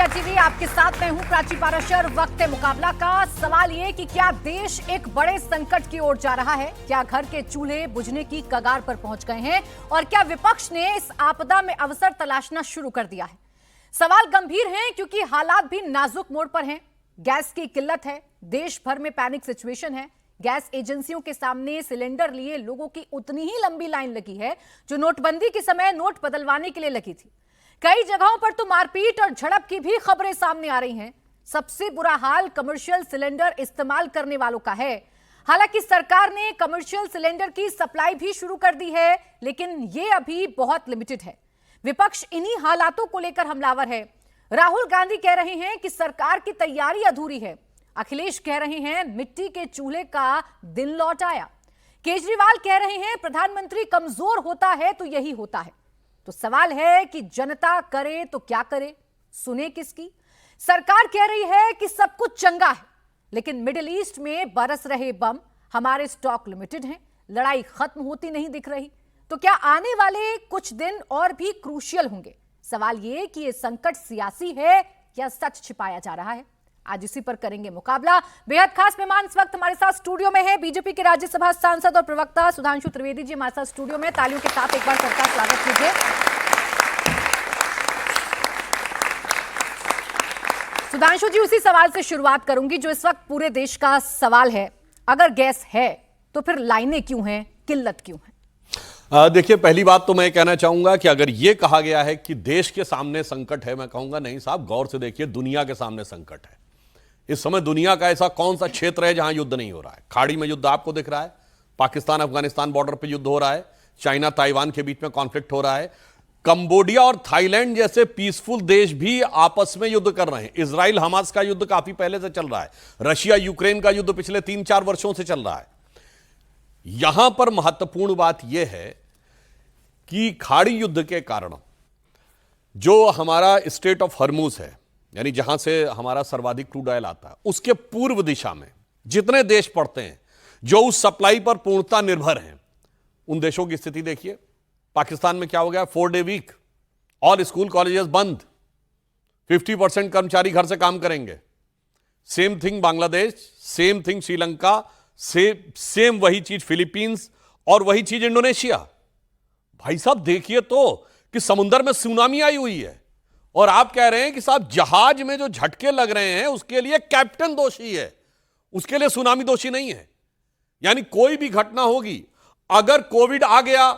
TV आपके साथ मैं हूं प्राची पाराशर। वक्त है मुकाबला का। सवाल ये कि क्या देश एक बड़े संकट की ओर जा रहा है? क्या घर के चूल्हे बुझने की कगार पर पहुंच गए हैं? और क्या विपक्ष ने इस आपदा में अवसर तलाशना शुरू कर दिया है? सवाल गंभीर हैं क्योंकि हालात भी नाजुक मोड़ पर हैं। गैस की किल्लत है, देश भर में पैनिक सिचुएशन है। गैस एजेंसियों के सामने सिलेंडर लिए लोगों की उतनी ही लंबी लाइन लगी है जो नोटबंदी के समय नोट बदलवाने के लिए लगी थी। कई जगहों पर तो मारपीट और झड़प की भी खबरें सामने आ रही हैं। सबसे बुरा हाल कमर्शियल सिलेंडर इस्तेमाल करने वालों का है। हालांकि सरकार ने कमर्शियल सिलेंडर की सप्लाई भी शुरू कर दी है, लेकिन ये अभी बहुत लिमिटेड है। विपक्ष इन्हीं हालातों को लेकर हमलावर है। राहुल गांधी कह रहे हैं कि सरकार की तैयारी अधूरी है। अखिलेश कह रहे हैं मिट्टी के चूल्हे का दिन लौट आया। केजरीवाल कह रहे हैं प्रधानमंत्री कमजोर होता है तो यही होता है। तो सवाल है कि जनता करे तो क्या करे, सुने किसकी? सरकार कह रही है कि सब कुछ चंगा है, लेकिन मिडिल ईस्ट में बरस रहे बम, हमारे स्टॉक लिमिटेड हैं, लड़ाई खत्म होती नहीं दिख रही। तो क्या आने वाले कुछ दिन और भी क्रूशियल होंगे? सवाल ये कि ये संकट सियासी है या सच छिपाया जा रहा है? आज इसी पर करेंगे मुकाबला। बेहद खास मेहमान इस वक्त हमारे साथ स्टूडियो में है। बीजेपी के राज्यसभा सांसद और प्रवक्ता सुधांशु त्रिवेदी जी हमारे साथ स्टूडियो में। तालियों के साथ एक बार सबका स्वागत कीजिए। सुधांशु जी, उसी सवाल से शुरुआत करूंगी जो इस वक्त पूरे देश का सवाल है। अगर गैस है तो फिर लाइनें क्यों हैं, किल्लत क्यों है? देखिए, पहली बात तो मैं कहना चाहूंगा कि अगर यह कहा गया है कि देश के सामने संकट है, मैं कहूंगा नहीं साहब, गौर से देखिए, दुनिया के सामने संकट है। इस समय दुनिया का ऐसा कौन सा क्षेत्र है जहां युद्ध नहीं हो रहा है? खाड़ी में युद्ध आपको दिख रहा है, पाकिस्तान अफगानिस्तान बॉर्डर पर युद्ध हो रहा है, चाइना ताइवान के बीच में कॉन्फ्लिक्ट हो रहा है, कंबोडिया और थाईलैंड जैसे पीसफुल देश भी आपस में युद्ध कर रहे हैं। इजराइल हमास का युद्ध काफी पहले से चल रहा है, रशिया यूक्रेन का युद्ध पिछले 3-4 वर्षों से चल रहा है। यहां पर महत्वपूर्ण बात यह है कि खाड़ी युद्ध के कारण जो हमारा स्टेट ऑफ हॉर्मुज है, यानी जहां से हमारा सर्वाधिक क्रूड ऑयल आता है, उसके पूर्व दिशा में जितने देश पड़ते हैं जो उस सप्लाई पर पूर्णतः निर्भर हैं, उन देशों की स्थिति देखिए। पाकिस्तान में क्या हो गया? 4 day week, all school colleges बंद, 50% कर्मचारी घर से काम करेंगे। Same thing Bangladesh, same thing Sri Lanka, same वही चीज फिलीपींस और वही चीज इंडोनेशिया। भाई साहब देखिए तो कि समुद्र में सुनामी आई हुई है और आप कह रहे हैं कि साहब जहाज में जो झटके लग रहे हैं उसके लिए कैप्टन दोषी है, उसके लिए सुनामी दोषी नहीं है। यानी कोई भी घटना होगी, अगर कोविड आ गया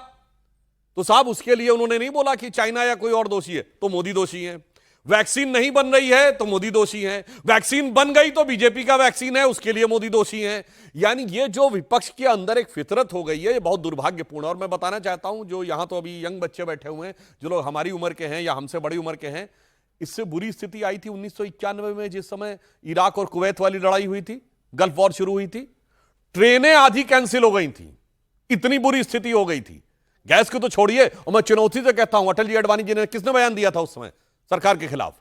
तो साहब उसके लिए उन्होंने नहीं बोला कि चाइना या कोई और दोषी है, तो मोदी दोषी है। वैक्सीन नहीं बन रही है तो मोदी दोषी है। वैक्सीन बन गई तो बीजेपी का वैक्सीन है, उसके लिए मोदी दोषी है। यानी ये जो विपक्ष के अंदर एक फितरत हो गई है, ये बहुत दुर्भाग्यपूर्ण है। और मैं बताना चाहता हूं, जो यहां तो अभी यंग बच्चे बैठे हुए हैं, जो लोग हमारी उम्र के हैं या हमसे बड़ी उम्र के हैं, इससे बुरी स्थिति आई थी 1991 में, जिस समय इराक और कुवैत वाली लड़ाई हुई थी, गल्फ वॉर शुरू हुई थी। ट्रेनें आधी कैंसिल हो गई थी, इतनी बुरी स्थिति हो गई थी। गैस को तो छोड़िए, और मैं चुनौती से कहता हूं, अटल जी अडवाणी जी ने किसने बयान दिया था उस समय सरकार के खिलाफ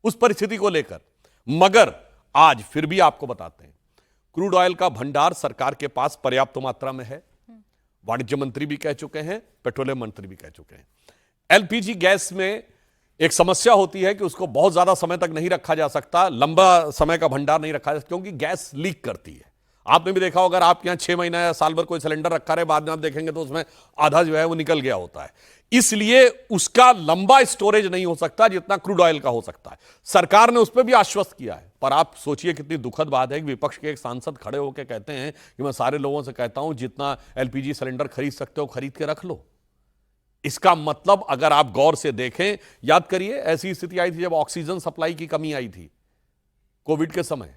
उस परिस्थिति को लेकर? मगर आज फिर भी आपको बताते हैं, क्रूड ऑयल का भंडार सरकार के पास पर्याप्त मात्रा में है। वाणिज्य मंत्री भी कह चुके हैं, पेट्रोलियम मंत्री भी कह चुके हैं। एलपीजी गैस में एक समस्या होती है कि उसको बहुत ज्यादा समय तक नहीं रखा जा सकता, लंबा समय का भंडार नहीं रखा जा सकता, क्योंकि गैस लीक करती है। आपने भी देखा होगा, अगर आप यहां 6 महीना या साल भर कोई सिलेंडर रखा रहे, बाद में आप देखेंगे तो उसमें आधा जो है वो निकल गया होता है। इसलिए उसका लंबा स्टोरेज नहीं हो सकता जितना क्रूड ऑयल का हो सकता है। सरकार ने उस पर भी आश्वस्त किया है। पर आप सोचिए कितनी दुखद बात है कि विपक्ष के एक सांसद खड़े होकर कहते हैं कि मैं सारे लोगों से कहता हूं जितना एलपीजी सिलेंडर खरीद सकते हो खरीद के रख लो। इसका मतलब अगर आप गौर से देखें, याद करिए ऐसी स्थिति आई थी जब ऑक्सीजन सप्लाई की कमी आई थी कोविड के समय।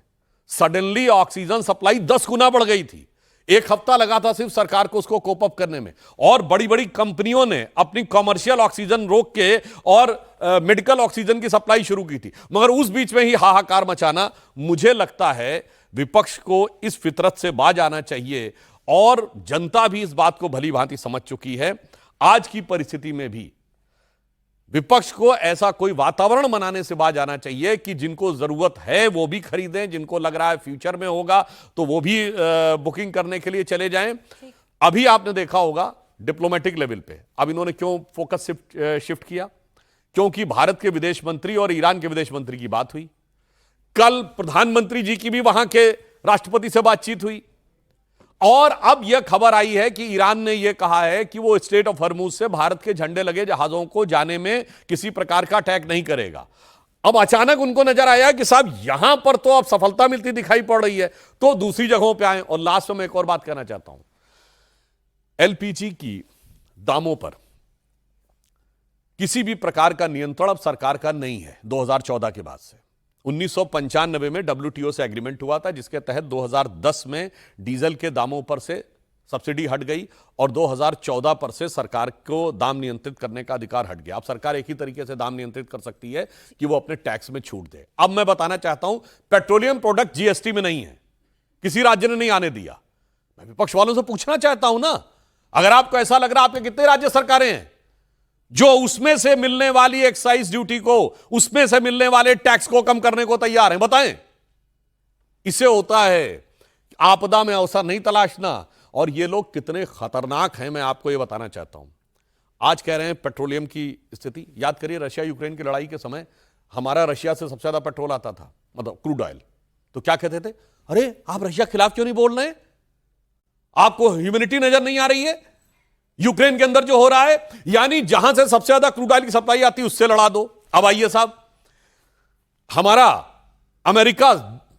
सडनली ऑक्सीजन सप्लाई 10 गुना बढ़ गई थी। 1 हफ्ता लगा था सिर्फ सरकार को उसको कोप अप करने में, और बड़ी बड़ी कंपनियों ने अपनी कमर्शियल ऑक्सीजन रोक के और मेडिकल ऑक्सीजन की सप्लाई शुरू की थी। मगर उस बीच में ही हाहाकार मचाना, मुझे लगता है विपक्ष को इस फितरत से बाज आना चाहिए। और जनता भी इस बात को भली भांति समझ चुकी है। आज की परिस्थिति में भी विपक्ष को ऐसा कोई वातावरण बनाने से बाज आना चाहिए कि जिनको जरूरत है वो भी खरीदें, जिनको लग रहा है फ्यूचर में होगा तो वो भी बुकिंग करने के लिए चले जाएं। अभी आपने देखा होगा डिप्लोमेटिक लेवल पे अब इन्होंने क्यों फोकस शिफ्ट किया क्योंकि भारत के विदेश मंत्री और ईरान के विदेश मंत्री की बात हुई, कल प्रधानमंत्री जी की भी वहां के राष्ट्रपति से बातचीत हुई, और अब यह खबर आई है कि ईरान ने यह कहा है कि वो स्ट्रेट ऑफ हॉर्मुज से भारत के झंडे लगे जहाजों को जाने में किसी प्रकार का अटैक नहीं करेगा। अब अचानक उनको नजर आया कि साहब यहां पर तो अब सफलता मिलती दिखाई पड़ रही है, तो दूसरी जगहों पे आए। और लास्ट में मैं एक और बात कहना चाहता हूं, एलपीजी की दामों पर किसी भी प्रकार का नियंत्रण अब सरकार का नहीं है 2014 के बाद से। 1995 में डब्ल्यूटीओ से एग्रीमेंट हुआ था, जिसके तहत 2010 में डीजल के दामों पर से सब्सिडी हट गई और 2014 पर से सरकार को दाम नियंत्रित करने का अधिकार हट गया। अब सरकार एक ही तरीके से दाम नियंत्रित कर सकती है कि वो अपने टैक्स में छूट दे। अब मैं बताना चाहता हूं, पेट्रोलियम प्रोडक्ट जीएसटी में नहीं है, किसी राज्य ने नहीं आने दिया। मैं विपक्ष वालों से पूछना चाहता हूं ना, अगर आपको ऐसा लग रहा है, आपके कितने राज्य सरकारें हैं जो उसमें से मिलने वाली एक्साइज ड्यूटी को, उसमें से मिलने वाले टैक्स को कम करने को तैयार हैं? बताएं। इसे होता है आपदा में अवसर नहीं तलाशना। और ये लोग कितने खतरनाक हैं, मैं आपको ये बताना चाहता हूं। आज कह रहे हैं पेट्रोलियम की स्थिति, याद करिए रशिया यूक्रेन की लड़ाई के समय हमारा रशिया से सबसे ज्यादा पेट्रोल आता था, मतलब क्रूड ऑयल। तो क्या कहते थे, अरे आप रशिया के खिलाफ क्यों नहीं बोल रहे, आपको ह्यूमैनिटी नजर नहीं आ रही है यूक्रेन के अंदर जो हो रहा है? यानी जहां से सबसे ज्यादा क्रूड ऑयल की सप्लाई आती है उससे लड़ा दो। अब आइए साहब, हमारा अमेरिका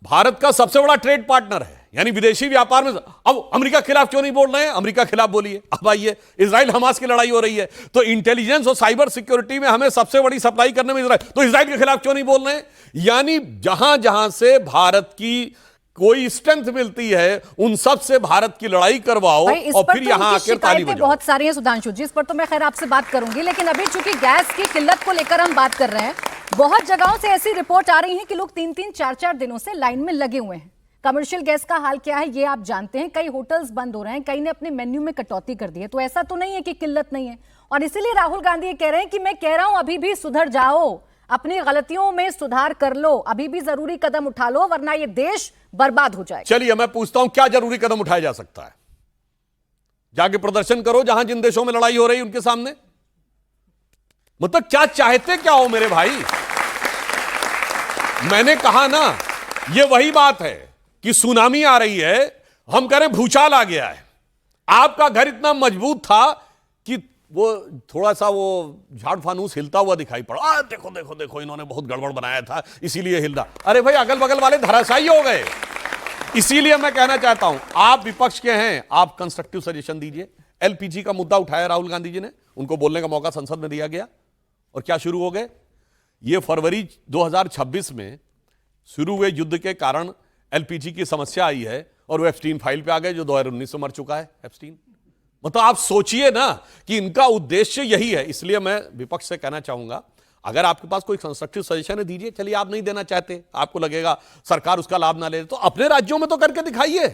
भारत का सबसे बड़ा ट्रेड पार्टनर है, यानी विदेशी व्यापार में। अब अमेरिका के खिलाफ क्यों नहीं बोल रहे हैं? अमेरिका के खिलाफ बोलिए। अब आइए, इजराइल हमास की लड़ाई हो रही है, तो इंटेलिजेंस और साइबर सिक्योरिटी में हमें सबसे बड़ी सप्लाई करने में इजराइल, तो इजराइल के खिलाफ क्यों नहीं बोल रहे हैं? यानी जहां जहां से भारत की कोई स्ट्रेंथ मिलती है, उन सब से भारत की लड़ाई करवाओ और फिर यहां आकर ताली बजाओ। बहुत सारी हैं सुधांशु जी, इस पर तो मैं खैर आपसे बात करूंगी, लेकिन अभी चूंकि गैस की किल्लत को लेकर हम बात कर रहे हैं, बहुत जगहों से ऐसी रिपोर्ट आ रही है कि लोग 3-3, 4-4 दिनों से लाइन में लगे हुए हैं। कमर्शियल गैस का हाल क्या है ये आप जानते हैं, कई होटल्स बंद हो रहे हैं, कई ने अपने मेन्यू में कटौती कर दी है। तो ऐसा तो नहीं है कि किल्लत नहीं है, और इसीलिए राहुल गांधी ये कह रहे हैं कि मैं कह रहा हूं अभी भी सुधर जाओ, अपनी गलतियों में सुधार कर लो, अभी भी जरूरी कदम उठा लो, वरना ये देश बर्बाद हो जाएगा। चलिए मैं पूछता हूं, क्या जरूरी कदम उठाया जा सकता है? जाके प्रदर्शन करो जहां जिन देशों में लड़ाई हो रही है उनके सामने। मतलब क्या चाहते क्या हो मेरे भाई? मैंने कहा ना, ये वही बात है कि सुनामी आ रही है, हम कह रहे हैं भूचाल आ गया है। आपका घर इतना मजबूत था कि वो थोड़ा सा वो झाड़ फानूस हिलता हुआ दिखाई पड़ा, देखो देखो देखो इन्होंने बहुत गड़बड़ बनाया था इसीलिए हिल रहा। अरे भाई अगल बगल वाले धराशायी हो गए। इसीलिए मैं कहना चाहता हूं, आप विपक्ष के हैं, आप कंस्ट्रक्टिव सजेशन दीजिए। एलपीजी का मुद्दा उठाया राहुल गांधी जी ने, उनको बोलने का मौका संसद में दिया गया, और क्या शुरू हो गए? ये फरवरी 2026 में शुरू हुए युद्ध के कारण एलपीजी की समस्या आई है, और वो एप्स्टीन फाइल पे आ गए, जो 2019 में मर चुका है एप्स्टीन। मतलब आप सोचिए ना कि इनका उद्देश्य यही है। इसलिए मैं विपक्ष से कहना चाहूंगा, अगर आपके पास कोई कंस्ट्रक्टिव सजेशन है दीजिए। चलिए आप नहीं देना चाहते, आपको लगेगा सरकार उसका लाभ ना ले, तो अपने राज्यों में तो करके दिखाइए।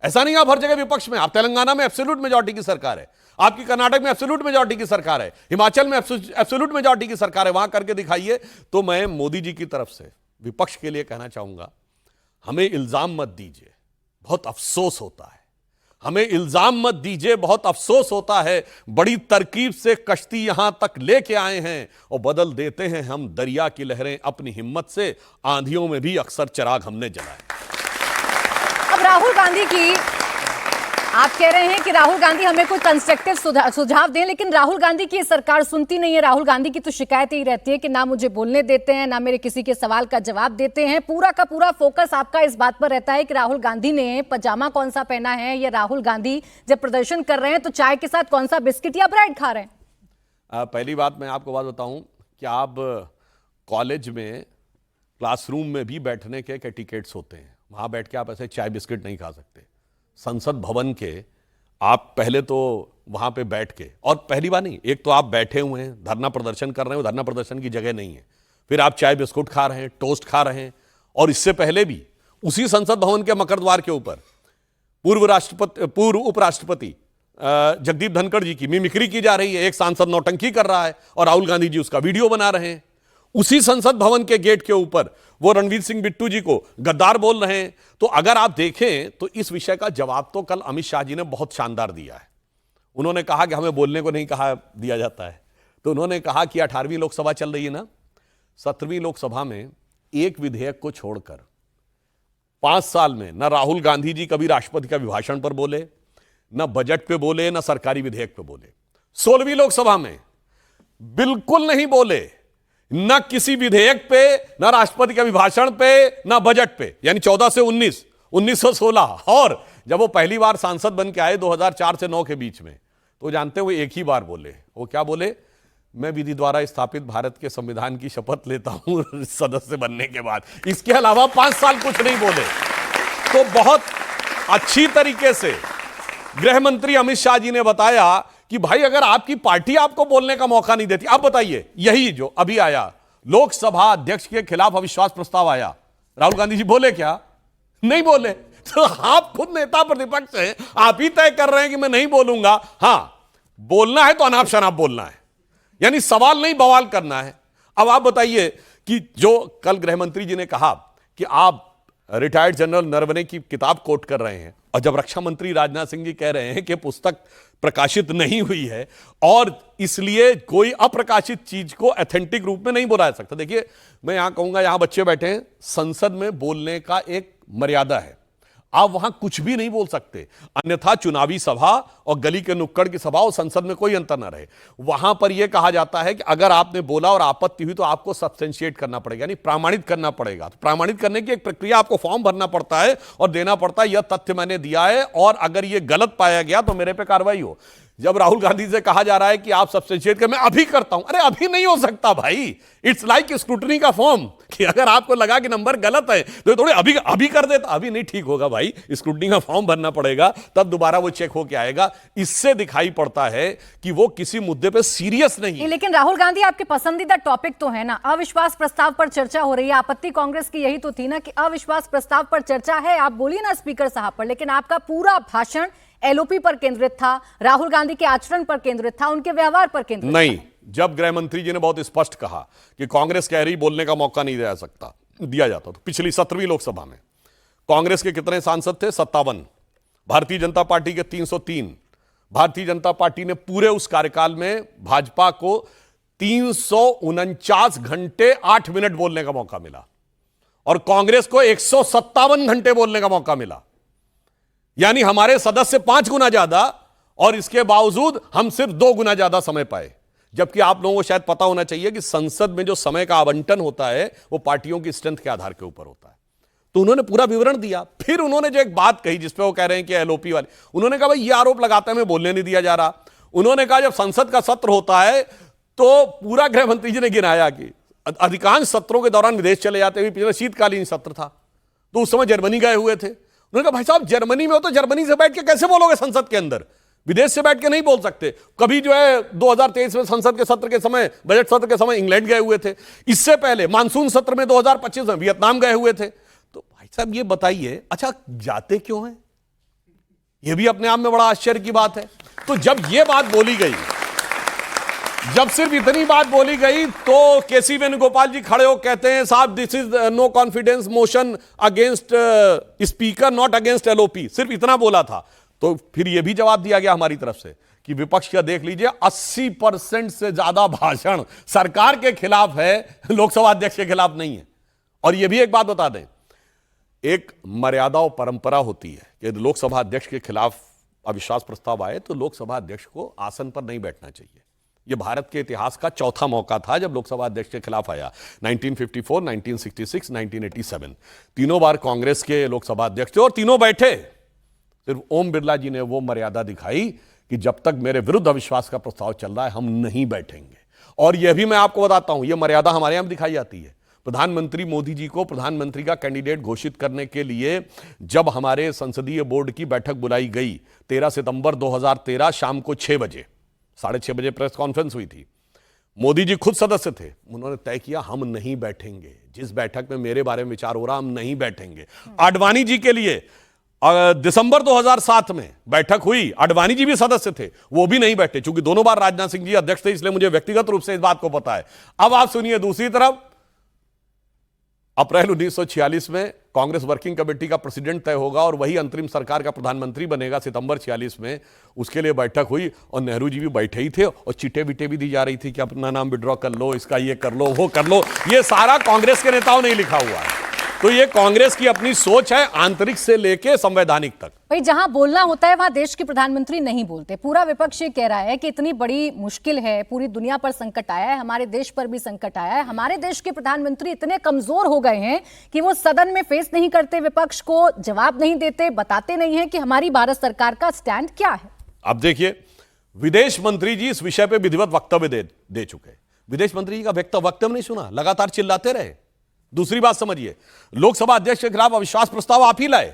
ऐसा नहीं आप हर जगह विपक्ष में। आप तेलंगाना में एब्सोल्यूट मेजॉरिटी की सरकार है, आपकी कर्नाटक में एब्सोल्यूट मेजॉरिटी की सरकार है, हिमाचल में एब्सोल्यूट मेजॉरिटी की सरकार है, वहां करके दिखाइए। तो मैं मोदी जी की तरफ से विपक्ष के लिए कहना चाहूंगा, हमें इल्जाम मत दीजिए, बहुत अफसोस होता है। हमें इल्जाम मत दीजिए, बहुत अफसोस होता है। बड़ी तरकीब से कश्ती यहां तक लेके आए हैं और बदल देते हैं हम दरिया की लहरें अपनी हिम्मत से। आंधियों में भी अक्सर चिराग हमने जलाए। अब राहुल गांधी की, आप कह रहे हैं कि राहुल गांधी हमें कोई कंस्ट्रक्टिव सुझाव दें, लेकिन राहुल गांधी की सरकार सुनती नहीं है। राहुल गांधी की तो शिकायत ही रहती है कि ना मुझे बोलने देते हैं, ना मेरे किसी के सवाल का जवाब देते हैं। पूरा का पूरा फोकस आपका इस बात पर रहता है कि राहुल गांधी ने पजामा कौन सा पहना है, या राहुल गांधी जब प्रदर्शन कर रहे हैं तो चाय के साथ कौन सा बिस्किट या ब्रेड खा रहे हैं। पहली बात मैं आपको बात बताऊं कि आप कॉलेज में क्लासरूम में भी बैठने के टिकट्स होते हैं, वहां बैठ के आप ऐसे चाय बिस्किट नहीं खा सकते। संसद भवन के आप पहले तो वहां पे बैठ के, और पहली बार नहीं, एक तो आप बैठे हुए हैं, धरना प्रदर्शन कर रहे हो, धरना प्रदर्शन की जगह नहीं है, फिर आप चाय बिस्कुट खा रहे हैं, टोस्ट खा रहे हैं। और इससे पहले भी उसी संसद भवन के मकर द्वार के ऊपर पूर्व उपराष्ट्रपति जगदीप धनखड़ जी की मिमिक्री की जा रही है। एक सांसद नौटंकी कर रहा है और राहुल गांधी जी उसका वीडियो बना रहे हैं। उसी संसद भवन के गेट के ऊपर वो रणवीर सिंह बिट्टू जी को गद्दार बोल रहे हैं। तो अगर आप देखें तो इस विषय का जवाब तो कल अमित शाह जी ने बहुत शानदार दिया है। उन्होंने कहा कि हमें बोलने को नहीं कहा दिया जाता है, तो उन्होंने कहा कि 18वीं लोकसभा चल रही है ना, 17वीं लोकसभा में एक विधेयक को छोड़कर 5 साल में न राहुल गांधी जी कभी राष्ट्रपति का अभिभाषण पर बोले, न बजट पे बोले, न सरकारी विधेयक पे बोले। 16वीं लोकसभा में बिल्कुल नहीं बोले, न किसी विधेयक पे, न राष्ट्रपति के अभिभाषण पे, न बजट पे, यानी 14 से 19, 1916। और जब वो पहली बार सांसद बन के आए 2004 से 9 के बीच में, तो जानते हुए एक ही बार बोले। वो क्या बोले? मैं विधि द्वारा स्थापित भारत के संविधान की शपथ लेता हूं सदस्य बनने के बाद। इसके अलावा 5 साल कुछ नहीं बोले। तो बहुत अच्छी तरीके से गृह मंत्री अमित शाह जी ने बताया कि भाई अगर आपकी पार्टी आपको बोलने का मौका नहीं देती, आप बताइए, यही जो अभी आया लोकसभा अध्यक्ष के खिलाफ अविश्वास प्रस्ताव आया, राहुल गांधी जी बोले क्या? नहीं बोले। तो आप खुद नेता प्रतिपक्ष हैं, आप ही तय कर रहे हैं कि मैं नहीं बोलूंगा। हां, बोलना है तो अनाप शनाप बोलना है, यानी सवाल नहीं बवाल करना है। अब आप बताइए कि जो कल गृह मंत्री जी ने कहा कि आप रिटायर्ड जनरल नरवणे की किताब कोट कर रहे हैं, और जब रक्षा मंत्री राजनाथ सिंह जी कह रहे हैं कि पुस्तक प्रकाशित नहीं हुई है और इसलिए कोई अप्रकाशित चीज को ऑथेंटिक रूप में नहीं बोला जा सकता। देखिए, मैं यहां कहूंगा, यहां बच्चे बैठे हैं, संसद में बोलने का एक मर्यादा है। आप वहां कुछ भी नहीं बोल सकते, अन्यथा चुनावी सभा और गली के नुक्कड़ की सभा और संसद में कोई अंतर ना रहे। वहां पर यह कहा जाता है कि अगर आपने बोला और आपत्ति हुई तो आपको सब्सटेंशिएट करना पड़ेगा, यानी प्रमाणित करना पड़ेगा। तो प्रमाणित करने की एक प्रक्रिया, आपको फॉर्म भरना पड़ता है और देना पड़ता है, यह तथ्य मैंने दिया है और अगर यह गलत पाया गया तो मेरे पे कार्रवाई हो। जब राहुल गांधी से कहा जा रहा है कि आप सब्सटेंशिएट कर, मैं अभी करता हूं, अरे अभी नहीं हो सकता भाई। इट्स लाइक स्क्रूटनी का फॉर्म, कि अगर आपको लगा कि नंबर गलत है तो थोड़े अभी कर देता, अभी नहीं ठीक होगा भाई, स्क्रूटनी का फॉर्म भरना पड़ेगा, तब दोबारा वो चेक होके आएगा। इससे दिखाई पड़ता है कि वो किसी मुद्दे पे सीरियस नहीं है। लेकिन राहुल गांधी, आपके पसंदीदा टॉपिक तो है ना, अविश्वास प्रस्ताव पर चर्चा हो रही है। आपत्ति कांग्रेस की यही तो थी ना कि अविश्वास प्रस्ताव पर चर्चा है, आप बोलिए ना स्पीकर साहब पर, लेकिन आपका पूरा भाषण एलओपी पर केंद्रित था, राहुल गांधी के आचरण पर केंद्रित था, उनके व्यवहार पर केंद्रित नहीं। जब गृह मंत्री जी ने बहुत स्पष्ट कहा कि कांग्रेस कह रही बोलने का मौका नहीं दिया जाता, तो पिछली 17वीं लोकसभा में कांग्रेस के कितने सांसद थे? 57, भारतीय जनता पार्टी के 303। भारतीय जनता पार्टी ने पूरे उस कार्यकाल में भाजपा को 349 घंटे 8 मिनट बोलने का मौका मिला और कांग्रेस को 157 घंटे बोलने का मौका मिला, यानी हमारे सदस्य 5 गुना ज्यादा, और इसके बावजूद हम सिर्फ 2 गुना ज्यादा समय पाए। जबकि आप लोगों को शायद पता होना चाहिए कि संसद में जो समय का आवंटन होता है वो पार्टियों की स्ट्रेंथ के आधार के ऊपर होता है। तो उन्होंने पूरा विवरण दिया। फिर उन्होंने जो एक बात कही जिसपे वो कह रहे हैं कि एलओपी वाले, उन्होंने कहा भाई ये आरोप लगाते हैं मैं बोलने नहीं दिया जा रहा। उन्होंने कहा जब संसद का सत्र होता है तो पूरा गृह मंत्री जी ने गिनाया कि अधिकांश सत्रों के दौरान विदेश चले जाते हुए, पिछले शीतकालीन सत्र था तो उस समय जर्मनी गए हुए थे। उन्होंने कहा भाई साहब जर्मनी में हो तो जर्मनी से बैठ के कैसे बोलोगे संसद के अंदर, विदेश से बैठ के नहीं बोल सकते। कभी जो है 2023 में संसद के सत्र के समय, बजट सत्र के समय इंग्लैंड गए हुए थे, इससे पहले मानसून सत्र में 2025 में वियतनाम गए हुए थे। तो भाई साहब ये बताइए, अच्छा जाते क्यों हैं? ये भी अपने आप में बड़ा आश्चर्य की बात है। तो जब ये बात बोली गई, जब सिर्फ इतनी बात बोली गई तो केसी वेणुगोपाल जी खड़े हो कहते हैं साहब this is no confidence motion against speaker not against LOP. सिर्फ इतना बोला था। तो फिर यह भी जवाब दिया गया हमारी तरफ से कि विपक्ष का देख लीजिए 80% से ज्यादा भाषण सरकार के खिलाफ है, लोकसभा अध्यक्ष के खिलाफ नहीं है। और यह भी एक बात बता दें, एक मर्यादा और परंपरा होती है कि लोकसभा अध्यक्ष के खिलाफ अविश्वास प्रस्ताव आए तो लोकसभा अध्यक्ष को आसन पर नहीं बैठना चाहिए। यह भारत के इतिहास का चौथा मौका था जब लोकसभा अध्यक्ष के खिलाफ आया। 1954, 1966, 1987 तीनों बार कांग्रेस के लोकसभा अध्यक्ष थे और तीनों बैठे। सिर्फ ओम बिरला जी ने वो मर्यादा दिखाई कि जब तक मेरे विरुद्ध अविश्वास का प्रस्ताव चल रहा है हम नहीं बैठेंगे। और यह भी मैं आपको बताता हूं, यह मर्यादा हमारे यहां दिखाई जाती है। प्रधानमंत्री मोदी जी को प्रधानमंत्री का कैंडिडेट घोषित करने के लिए जब हमारे संसदीय बोर्ड की बैठक बुलाई गई 13 सितंबर 2013 शाम को 6 बजे, 6:30 बजे प्रेस कॉन्फ्रेंस हुई थी। मोदी जी खुद सदस्य थे, उन्होंने तय किया हम नहीं बैठेंगे, जिस बैठक में मेरे बारे में विचार हो रहा हम नहीं बैठेंगे। आडवाणी जी के लिए दिसंबर 2007 में बैठक हुई, आडवाणी जी भी सदस्य थे, वो भी नहीं बैठे। चूंकि दोनों बार राजनाथ सिंह जी अध्यक्ष थे इसलिए मुझे व्यक्तिगत रूप से इस बात को पता है। अब आप सुनिए दूसरी तरफ अप्रैल 1946 में कांग्रेस वर्किंग कमेटी का प्रेसिडेंट तय होगा और वही अंतरिम सरकार का प्रधानमंत्री बनेगा सितंबर 46 में। उसके लिए बैठक हुई और नेहरू जी भी बैठे ही थे और चिटे विटे भी दी जा रही थी कि अपना नाम विड्रॉ कर लो, इसका ये कर लो, वो कर लो। ये सारा कांग्रेस के नेताओं ने ही लिखा हुआ है। तो ये कांग्रेस की अपनी सोच है, आंतरिक से लेके संवैधानिक तक। भाई जहां बोलना होता है वहां देश के प्रधानमंत्री नहीं बोलते। पूरा विपक्ष ये कह रहा है कि इतनी बड़ी मुश्किल है, पूरी दुनिया पर संकट आया है, हमारे देश पर भी संकट आया है, हमारे देश के प्रधानमंत्री इतने कमजोर हो गए हैं कि वो सदन में फेस नहीं करते विपक्ष को, जवाब नहीं देते, बताते नहीं है कि हमारी भारत सरकार का स्टैंड क्या है। अब देखिए, विदेश मंत्री जी इस विषय पे विधिवत वक्तव्य दे चुके। विदेश मंत्री जी का वक्तव्य नहीं सुना, लगातार चिल्लाते रहे। दूसरी बात समझिए, लोकसभा अध्यक्ष के खिलाफ अविश्वास प्रस्ताव आप ही लाए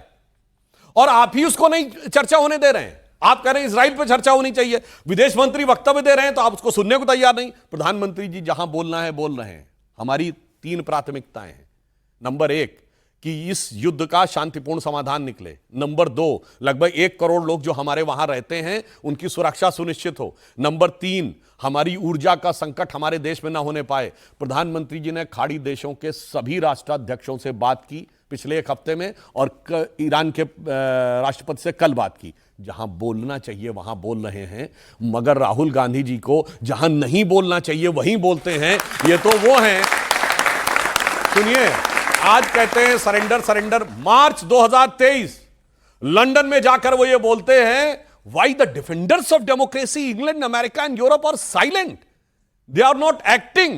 और आप ही उसको नहीं चर्चा होने दे रहे हैं। आप कह रहे हैं इजराइल पे चर्चा होनी चाहिए, विदेश मंत्री वक्तव्य दे रहे हैं तो आप उसको सुनने को तैयार नहीं। प्रधानमंत्री जी जहां बोलना है बोल रहे हैं। हमारी 3 प्राथमिकताएं हैं। नंबर 1 कि इस युद्ध का शांतिपूर्ण समाधान निकले। नंबर 2 लगभग 1 करोड़ लोग जो हमारे वहां रहते हैं उनकी सुरक्षा सुनिश्चित हो। नंबर 3 हमारी ऊर्जा का संकट हमारे देश में ना होने पाए। प्रधानमंत्री जी ने खाड़ी देशों के सभी राष्ट्राध्यक्षों से बात की पिछले 1 हफ्ते में और ईरान के राष्ट्रपति से कल बात की। जहां बोलना चाहिए वहां बोल रहे हैं, मगर राहुल गांधी जी को जहां नहीं बोलना चाहिए वहीं बोलते हैं। ये तो वो हैं, सुनिए, आज कहते हैं सरेंडर सरेंडर। मार्च 2023 लंदन में जाकर वो ये बोलते हैं, why the defenders of democracy, England, America and Europe are silent? They are not acting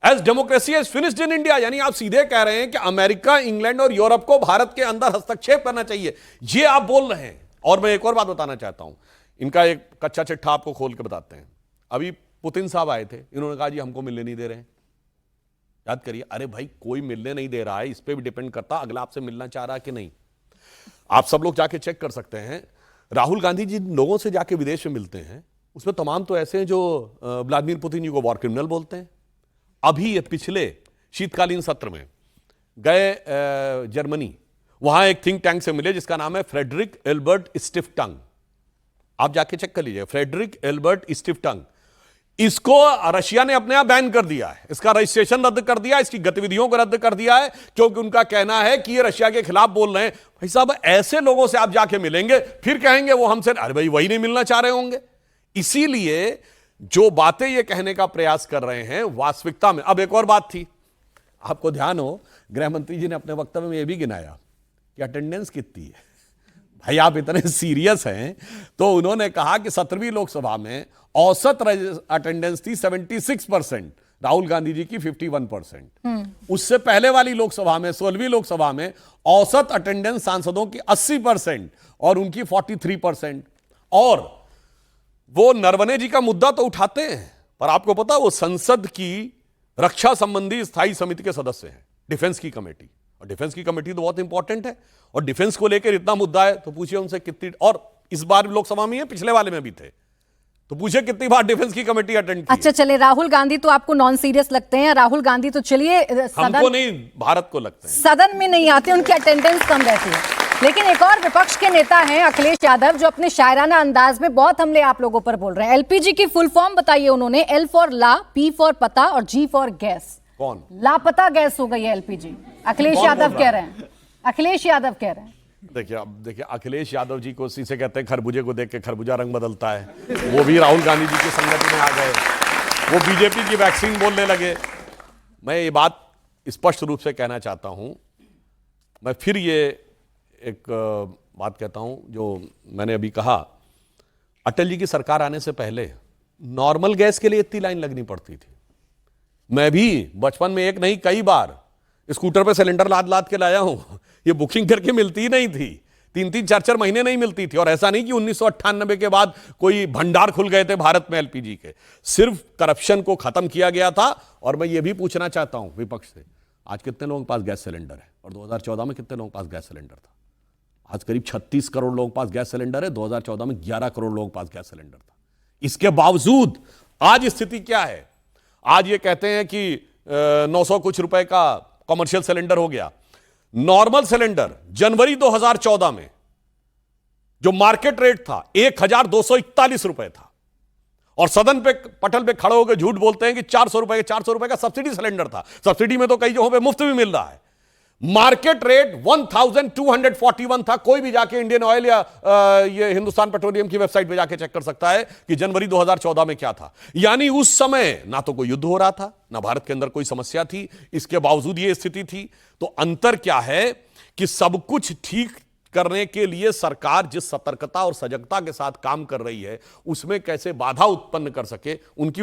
as democracy has finished in India। यानी आप सीधे कह रहे हैं कि अमेरिका, इंग्लैंड और यूरोप को भारत के अंदर हस्तक्षेप करना चाहिए, ये आप बोल रहे हैं। और मैं एक और बात बताना चाहता हूं, इनका एक कच्चा चिट्ठा आपको खोल के बताते हैं। अभी पुतिन साहब आए थे, इन्होंने कहा जी हमको मिलने नहीं दे रहे हैं। याद करिए, अरे भाई कोई मिलने नहीं दे रहा है, इस पर भी डिपेंड करता अगला आपसे मिलना चाह रहा है कि नहीं। आप सब लोग जाके चेक कर सकते हैं। राहुल गांधी जी लोगों से जाके विदेश में मिलते हैं, उसमें तमाम तो ऐसे हैं जो व्लादिमीर पुतिन जी को वॉर क्रिमिनल बोलते हैं। अभी ये पिछले शीतकालीन सत्र में गए जर्मनी, वहां एक थिंक टैंक से मिले जिसका नाम है फ्रेडरिक एल्बर्ट स्टिफ्टंग। आप जाके चेक कर लीजिए, फ्रेडरिक एल्बर्ट स्टिफ्टंग। इसको रशिया ने अपने आप बैन कर दिया है, इसका रजिस्ट्रेशन रद्द कर दिया, इसकी गतिविधियों को रद्द कर दिया है, क्योंकि उनका कहना है कि ये रशिया के खिलाफ बोल रहे हैं। भाई साहब, ऐसे लोगों से आप जाके मिलेंगे, फिर कहेंगे वो हमसे, अरे भाई वही नहीं मिलना चाह रहे होंगे। इसीलिए जो बातें ये कहने का प्रयास कर रहे हैं वास्तविकता में। अब एक और बात थी, आपको ध्यान हो, गृह मंत्री जी ने अपने वक्तव्य में यह भी गिनाया कि अटेंडेंस कितनी है। भाई आप इतने सीरियस हैं, तो उन्होंने कहा कि 17वीं लोकसभा में औसत अटेंडेंस थी 76%, राहुल गांधी जी की 51%। उससे पहले वाली लोकसभा में, 16वीं लोकसभा में औसत अटेंडेंस सांसदों की 80% और उनकी 43%। और वो नरवणे जी का मुद्दा तो उठाते हैं, पर आपको पता वो संसद की रक्षा संबंधी स्थायी समिति के सदस्य हैं, डिफेंस की कमेटी। और डिफेंस की कमेटी तो बहुत इंपॉर्टेंट है, और डिफेंस को लेकर इतना मुद्दा है तो पूछिए उनसे कितनी, और इस बार लोकसभा में है, पिछले वाले में भी थे, तो पूछिए कितनी बार डिफेंस की कमेटी अटेंड की। अच्छा चले, राहुल गांधी तो आपको नॉन सीरियस लगते हैं। राहुल गांधी तो चलिए हमको नहीं, भारत को लगते हैं, सदन में नहीं आते, उनकी अटेंडेंस कम रहती है। लेकिन एक और विपक्ष के नेता हैं अखिलेश यादव, जो अपने शायराना अंदाज में बहुत हमले आप लोगों पर बोल रहे हैं। एलपीजी की फुल फॉर्म बताइए उन्होंने, एल फॉर ला, पी फॉर पता और जी फॉर गैस। कौन? लापता गैस हो गई है एलपीजी, अखिलेश यादव कह रहे हैं। अखिलेश यादव कह रहे हैं। देखिए, अब देखिए, अखिलेश यादव जी को उसी से कहते हैं खरबूजे को देख के खरबूजा रंग बदलता है। वो भी राहुल गांधी जी की संगति में आ गए, वो बीजेपी की वैक्सीन बोलने लगे। मैं ये बात स्पष्ट रूप से कहना चाहता हूं, मैं फिर ये एक बात कहता हूं जो मैंने अभी कहा। अटल जी की सरकार आने से पहले नॉर्मल गैस के लिए इतनी लाइन लगनी पड़ती थी। मैं भी बचपन में एक नहीं कई बार स्कूटर पे सिलेंडर लाद लाद के लाया हूं। ये बुकिंग करके मिलती ही नहीं थी, 3-3, 4-4 महीने नहीं मिलती थी। और ऐसा नहीं कि 1998 के बाद कोई भंडार खुल गए थे भारत में एलपीजी के, सिर्फ करप्शन को खत्म किया गया था। और मैं ये भी पूछना चाहता हूं विपक्ष से, आज कितने लोगों के पास गैस सिलेंडर है? और 2014 में कितने लोगों के पास गैस सिलेंडर था? आज करीब 36 करोड़ लोगों के पास गैस सिलेंडर है, 2014 में 11 करोड़ लोगों के पास गैस सिलेंडर था। इसके बावजूद आज स्थिति क्या है? आज ये कहते हैं कि 900 कुछ रुपए का कमर्शियल सिलेंडर हो गया। नॉर्मल सिलेंडर जनवरी 2014 में जो मार्केट रेट था 1241 रुपए था, और सदन पे पटल पे खड़े होकर झूठ बोलते हैं कि 400 रुपए का सब्सिडी सिलेंडर था। सब्सिडी में तो कई जगहों पे मुफ्त भी मिल रहा है। मार्केट रेट 1241 था। कोई भी जाके इंडियन ऑयल या ये हिंदुस्तान पेट्रोलियम की वेबसाइट पे जाके चेक कर सकता है कि जनवरी 2014 में क्या था। यानी उस समय ना तो कोई युद्ध हो रहा था, ना भारत के अंदर कोई समस्या थी, इसके बावजूद ये स्थिति थी। तो अंतर क्या है कि सब कुछ ठीक करने के लिए सरकार जिस सतर्कता और सजगता के साथ काम कर रही है, उसमें कैसे बाधा उत्पन्न कर सके, उनकी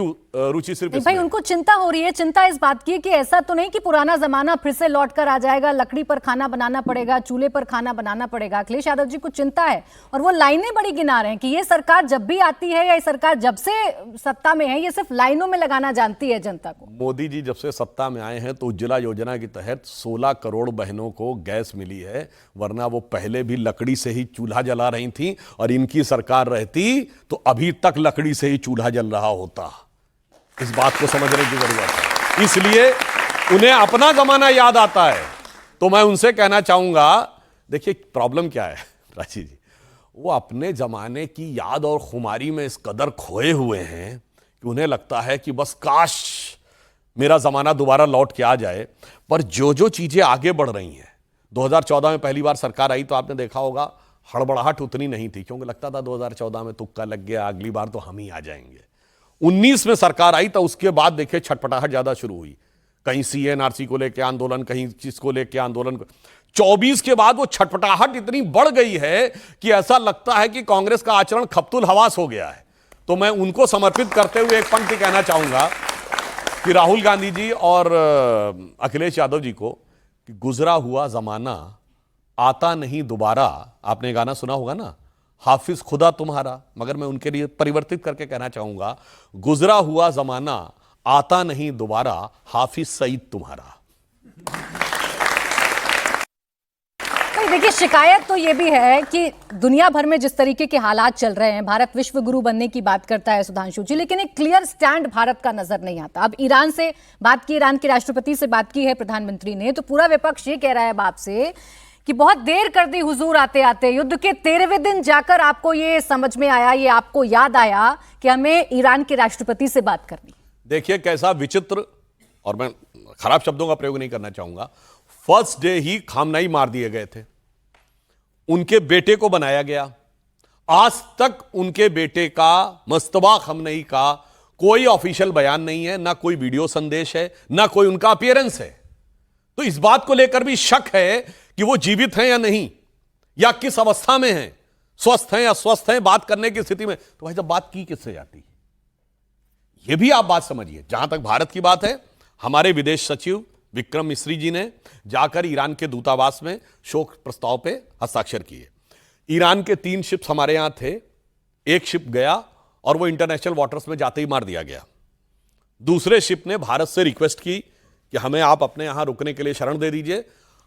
रुचि सिर्फ भाई उनको चिंता हो रही है। चिंता इस बात की है कि ऐसा तो नहीं कि पुराना जमाना फिर से लौट कर आ जाएगा, लकड़ी पर खाना बनाना पड़ेगा, चूल्हे पर खाना बनाना पड़ेगा। अखिलेश यादव जी को चिंता है और वो लाइनें बड़ी गिना रहे हैं कि ये सरकार जब भी आती है या ये सरकार जब से सत्ता में है, ये सिर्फ लाइनों में लगाना जानती है जनता को। मोदी जी जब से सत्ता में आए हैं तो उज्ज्वला योजना के तहत 16 करोड़ बहनों को गैस मिली है, वरना वो पहले भी लकड़ी से ही चूल्हा जला रही थी। और इनकी सरकार रहती तो अभी तक लकड़ी से ही चूल्हा जल रहा होता। इस बात को समझने की जरूरत है। इसलिए उन्हें अपना जमाना याद आता है। तो मैं उनसे कहना चाहूंगा, देखिए प्रॉब्लम क्या है राजी जी, वो अपने जमाने की याद और खुमारी में इस कदर खोए हुए हैं कि उन्हें लगता है कि बस काश मेरा जमाना दोबारा लौट के आ जाए। पर जो जो चीजें आगे बढ़ रही हैं, 2014 में पहली बार सरकार आई तो आपने देखा होगा हड़बड़ाहट उतनी नहीं थी, क्योंकि लगता था 2014 में तुक्का लग गया, अगली बार तो हम ही आ जाएंगे। 19 में सरकार आई तो उसके बाद देखिए छटपटाहट ज्यादा शुरू हुई। कहीं सीएनआरसी को लेकर आंदोलन, कहीं चीज को लेकर आंदोलन। 24 के बाद वो छटपटाहट इतनी बढ़ गई है कि ऐसा लगता है कि कांग्रेस का आचरण खप्तुल हवास हो गया है। तो मैं उनको समर्पित करते हुए एक पंक्ति कहना चाहूंगा कि राहुल गांधी जी और अखिलेश यादव जी को कि गुजरा हुआ जमाना आता नहीं दोबारा। आपने गाना सुना होगा ना, हाफिज खुदा तुम्हारा, मगर मैं उनके लिए परिवर्तित करके कहना चाहूंगा, गुजरा हुआ जमाना आता नहीं दोबारा, हाफिज सईद तुम्हारा। देखिए शिकायत तो ये भी है कि दुनिया भर में जिस तरीके के हालात चल रहे हैं, भारत विश्व गुरु बनने की बात करता है सुधांशु जी, लेकिन एक क्लियर स्टैंड भारत का नजर नहीं आता। अब ईरान से बात की, ईरान के राष्ट्रपति से बात की है प्रधानमंत्री ने, तो पूरा विपक्ष ये कह रहा है बाप से कि बहुत देर कर दी हुजूर आते आते, युद्ध के 13वें दिन जाकर आपको ये समझ में आया, ये आपको याद आया कि हमें ईरान के राष्ट्रपति से बात करनी। देखिए कैसा विचित्र, और मैं खराब शब्दों का प्रयोग नहीं करना चाहूंगा, फर्स्ट डे ही खामनाई मार दिए गए थे, उनके बेटे को बनाया गया। आज तक उनके बेटे का, मुस्तफा खamenei का कोई ऑफिशियल बयान नहीं है, ना कोई वीडियो संदेश है, ना कोई उनका अपीयरेंस है। तो इस बात को लेकर भी शक है कि वो जीवित हैं या नहीं, या किस अवस्था में हैं, स्वस्थ हैं या स्वस्थ हैं, बात करने की स्थिति में। तो भाई जब बात की किससे जाती, ये भी आप बात समझिए। जहां तक भारत की बात है, हमारे विदेश सचिव विक्रम मिस्री जी ने जाकर ईरान के दूतावास में शोक प्रस्ताव पे हस्ताक्षर किए। ईरान के 3 शिप्स हमारे यहां थे, एक शिप गया और वो इंटरनेशनल वाटर्स में जाते ही मार दिया गया। दूसरे शिप ने भारत से रिक्वेस्ट की कि हमें आप अपने यहां रुकने के लिए शरण दे दीजिए।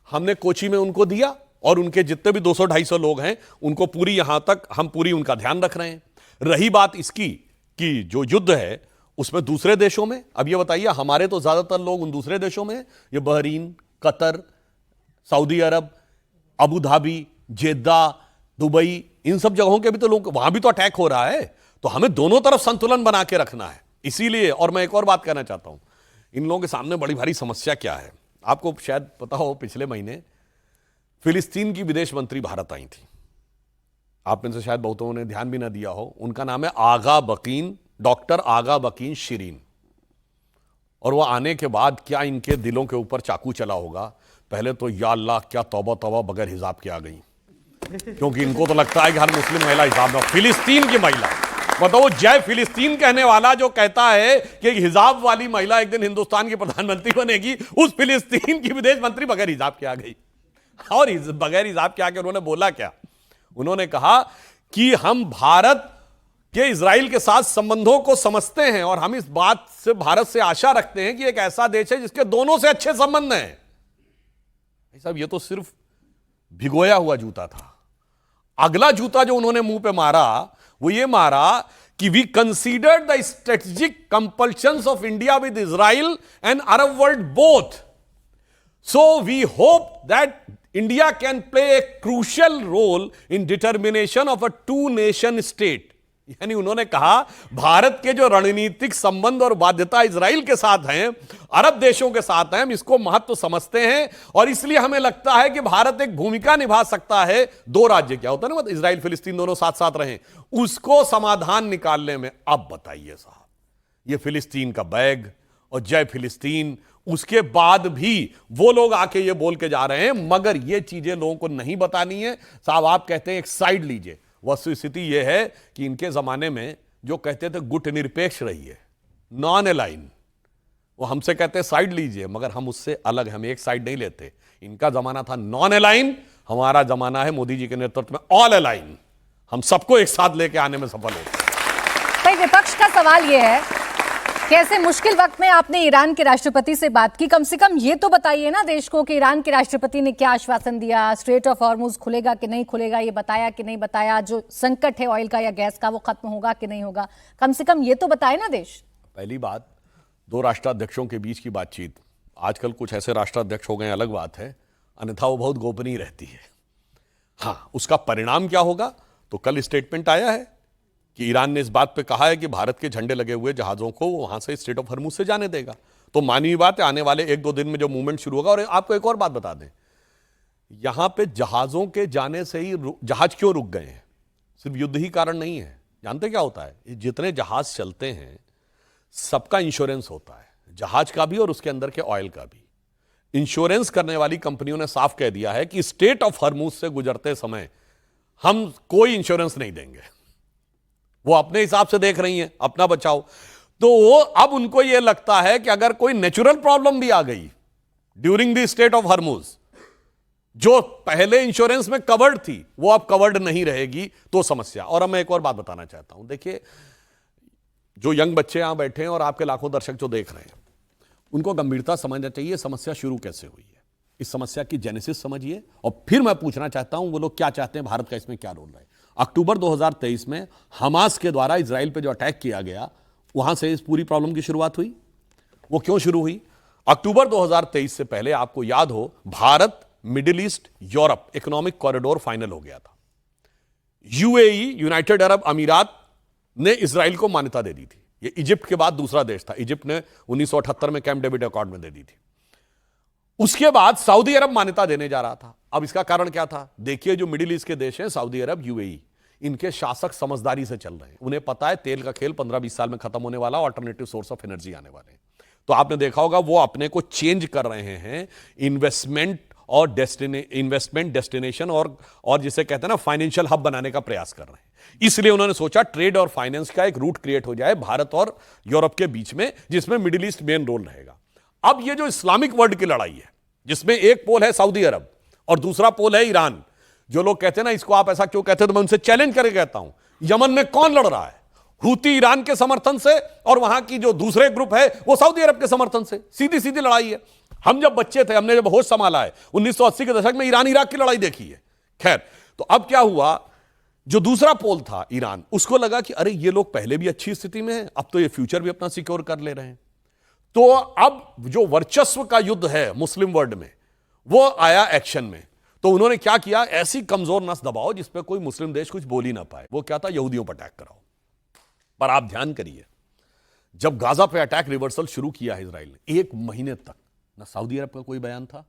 हमने कोची में उनको दिया और उनके जितने भी 200-250 लोग हैं उनको पूरी यहां तक हम पूरी उनका ध्यान रख रहे हैं। रही बात इसकी कि जो युद्ध है उसमें दूसरे देशों में, अब ये बताइए हमारे तो ज्यादातर लोग उन दूसरे देशों में, ये बहरीन, कतर, सऊदी अरब, अबू धाबी, जेद्दा, दुबई, इन सब जगहों के भी तो लोग, वहां भी तो अटैक हो रहा है। तो हमें दोनों तरफ संतुलन बना के रखना है। इसीलिए, और मैं एक और बात कहना चाहता हूं, इन लोगों के सामने बड़ी भारी समस्या क्या है, आपको शायद पता हो, पिछले महीने फिलिस्तीन की विदेश मंत्री भारत आई थी। आप में से शायद बहुतों ने ध्यान भी ना दिया हो। उनका नाम है आगा बकीन, डॉक्टर आगा बकीन शिरीन। और वो आने के बाद क्या इनके दिलों के ऊपर चाकू चला होगा। पहले तो या अल्लाह, क्या तौबा तौबा बगैर हिजाब के आ गई, क्योंकि इनको तो लगता है कि हर मुस्लिम महिला हिजाब में। फिलिस्तीन की महिला, बताओ, जय फिलिस्तीन कहने वाला जो कहता है कि हिजाब वाली महिला एक दिन हिंदुस्तान की प्रधानमंत्री बनेगी, उस फिलिस्तीन की विदेश मंत्री बगैर हिजाब के आ गई। और बगैर हिजाब के आके उन्होंने बोला क्या, उन्होंने कहा कि हम भारत के इजराइल के साथ संबंधों को समझते हैं और हम इस बात से, भारत से आशा रखते हैं कि एक ऐसा देश है जिसके दोनों से अच्छे संबंध हैं। साहब ये तो सिर्फ भिगोया हुआ जूता था। अगला जूता जो उन्होंने मुंह पे मारा वो ये मारा कि we considered the strategic compulsions of India with Israel and Arab world both, so we hope that India can play a crucial role in determination of a two-nation state. यानी उन्होंने कहा भारत के जो रणनीतिक संबंध और बाध्यता इजराइल के साथ हैं, अरब देशों के साथ हैं, हम इसको महत्व समझते हैं और इसलिए हमें लगता है कि भारत एक भूमिका निभा सकता है। दो राज्य क्या होता है ना, मतलब इजराइल फिलिस्तीन दोनों साथ साथ रहें, उसको समाधान निकालने में। अब बताइए साहब, ये फिलिस्तीन का बैग और जय फिलिस्तीन, उसके बाद भी वो लोग आके ये बोल के जा रहे हैं, मगर ये चीजें लोगों को नहीं बतानी है साहब। आप कहते हैं एक साइड लीजिए, वस्तुस्थिति यह है कि इनके जमाने में जो कहते थे गुट निरपेक्ष रहिए, नॉन अलाइन, वो हमसे कहते हैं साइड लीजिए, मगर हम उससे अलग, हम एक साइड नहीं लेते। इनका जमाना था नॉन अलाइन, हमारा जमाना है मोदी जी के नेतृत्व में ऑल अलाइन। हम सबको एक साथ लेके आने में सफल होते। भाई विपक्ष का सवाल यह है, कैसे मुश्किल वक्त में आपने ईरान के राष्ट्रपति से बात की, कम से कम ये तो बताइए ना देश को कि ईरान के राष्ट्रपति ने क्या आश्वासन दिया, स्ट्रेट ऑफ हॉर्मुज खुलेगा कि नहीं खुलेगा, ये बताया कि नहीं बताया, जो संकट है ऑयल का या गैस का वो खत्म होगा कि नहीं होगा, कम से कम ये तो बताए ना देश। पहली बात, दो राष्ट्राध्यक्षों के बीच की बातचीत, आजकल कुछ ऐसे राष्ट्राध्यक्ष हो गए अलग बात है, अन्यथा वो बहुत गोपनीय रहती है। हाँ, उसका परिणाम क्या होगा, तो कल स्टेटमेंट आया है कि ईरान ने इस बात पे कहा है कि भारत के झंडे लगे हुए जहाजों को वहां से स्ट्रेट ऑफ हॉर्मुज से जाने देगा। तो मानवीय बात है, आने वाले एक दो दिन में जो मूवमेंट शुरू होगा। और आपको एक और बात बता दें, यहां पे जहाजों के जाने से ही जहाज क्यों रुक गए हैं, सिर्फ युद्ध ही कारण नहीं है। जानते क्या होता है, जितने जहाज चलते हैं सबका इंश्योरेंस होता है, जहाज का भी और उसके अंदर के ऑयल का भी। इंश्योरेंस करने वाली कंपनियों ने साफ कह दिया है कि स्ट्रेट ऑफ हॉर्मुज से गुजरते समय हम कोई इंश्योरेंस नहीं देंगे। वो अपने हिसाब से देख रही हैं, अपना बचाओ। तो वो अब उनको यह लगता है कि अगर कोई नेचुरल प्रॉब्लम भी आ गई during the straight of Hormuz, जो पहले इंश्योरेंस में कवर्ड थी वो अब कवर्ड नहीं रहेगी, तो समस्या। और अब मैं एक और बात बताना चाहता हूं, देखिए जो यंग बच्चे यहां बैठे हैं और आपके लाखों दर्शक जो देख रहे हैं, उनको गंभीरता समझना चाहिए समस्या शुरू कैसे हुई है, इस समस्या की जेनेसिस समझिए। और फिर मैं पूछना चाहता हूं वो लोग क्या चाहते हैं, भारत का इसमें क्या रोल है। अक्टूबर 2023 में हमास के द्वारा इजराइल पे जो अटैक किया गया, वहां से इस पूरी प्रॉब्लम की शुरुआत हुई। वो क्यों शुरू हुई, अक्टूबर 2023 से पहले आपको याद हो, Bharat middle east Europe economic corridor final हो गया था। यूएई, यूनाइटेड अरब अमीरात ने इजराइल को मान्यता दे दी थी। ये इजिप्ट के बाद दूसरा देश था, इजिप्ट ने 1978 में कैंप डेविड अकॉर्ड में दे दी थी। उसके बाद सऊदी अरब मान्यता देने जा रहा था। अब इसका कारण क्या था, देखिए जो मिडिल ईस्ट के देश हैं, सऊदी अरब, यूएई, इनके शासक समझदारी से चल रहे हैं। उन्हें पता है तेल का खेल 15-20 साल में खत्म होने वाला, ऑल्टरनेटिव सोर्स ऑफ एनर्जी आने वाले हैं। तो आपने देखा होगा वो अपने को चेंज कर रहे हैं, इन्वेस्टमेंट और इन्वेस्टमेंट डेस्टिनेशन और जिसे कहते हैं ना फाइनेंशियल हब बनाने का प्रयास कर रहे हैं। इसलिए उन्होंने सोचा ट्रेड और फाइनेंस का एक रूट क्रिएट हो जाए भारत और यूरोप के बीच में, जिसमें मिडिल ईस्ट मेन रोल रहेगा। अब ये जो इस्लामिक वर्ल्ड की लड़ाई है, जिसमें एक पोल है सऊदी अरब और दूसरा पोल है ईरान, जो लोग कहते हैं ना इसको आप ऐसा क्यों कहते हैं, तो मैं उनसे चैलेंज करके कहता हूं, यमन में कौन लड़ रहा है, हूती ईरान के समर्थन से और वहां की जो दूसरे ग्रुप है वो सऊदी अरब के समर्थन से। सीधी सीधी लड़ाई है। हम जब बच्चे थे, हमने जब होश संभाला है 1980 के दशक में, ईरान इराक की लड़ाई देखी है। खैर, तो अब क्या हुआ, जो दूसरा पोल था ईरान, उसको लगा कि अरे ये लोग पहले भी अच्छी स्थिति में हैं, अब तो ये फ्यूचर भी अपना सिक्योर कर ले रहे हैं। तो अब जो वर्चस्व का युद्ध है मुस्लिम वर्ल्ड में, वो आया एक्शन में। तो उन्होंने क्या किया, ऐसी कमजोर नस दबाओ जिसपे कोई मुस्लिम देश कुछ बोल ही ना पाए। वो क्या था, यहूदियों पर अटैक कराओ। पर आप ध्यान करिए, जब गाजा पे अटैक रिवर्सल शुरू किया है इजराइल ने, एक महीने तक ना सऊदी अरब का कोई बयान था,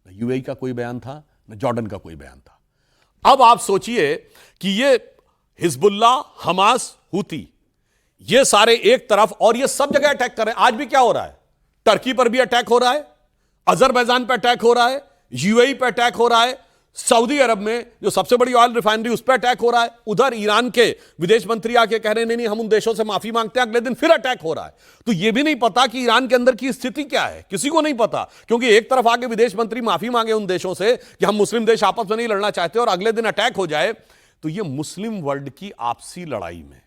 ना यूएई का कोई बयान था, ना जॉर्डन का कोई बयान था। अब आप सोचिए कि ये हिजबुल्ला, हमास, हूती, ये सारे एक तरफ और ये सब जगह अटैक कर रहे हैं। आज भी क्या हो रहा है, टर्की पर भी अटैक हो रहा है, अजरबैजान पर अटैक हो रहा है, यूएई पर अटैक हो रहा है, सऊदी अरब में जो सबसे बड़ी ऑयल रिफाइनरी उस पर अटैक हो रहा है। उधर ईरान के विदेश मंत्री आके कह रहे हैं नहीं हम उन देशों से माफी मांगते हैं, अगले दिन फिर अटैक हो रहा है। तो यह भी नहीं पता कि ईरान के अंदर की स्थिति क्या है, किसी को नहीं पता, क्योंकि एक तरफ आके विदेश मंत्री माफी मांगे उन देशों से कि हम मुस्लिम देश आपस में नहीं लड़ना चाहते, और अगले दिन अटैक हो जाए। तो यह मुस्लिम वर्ल्ड की आपसी लड़ाई में,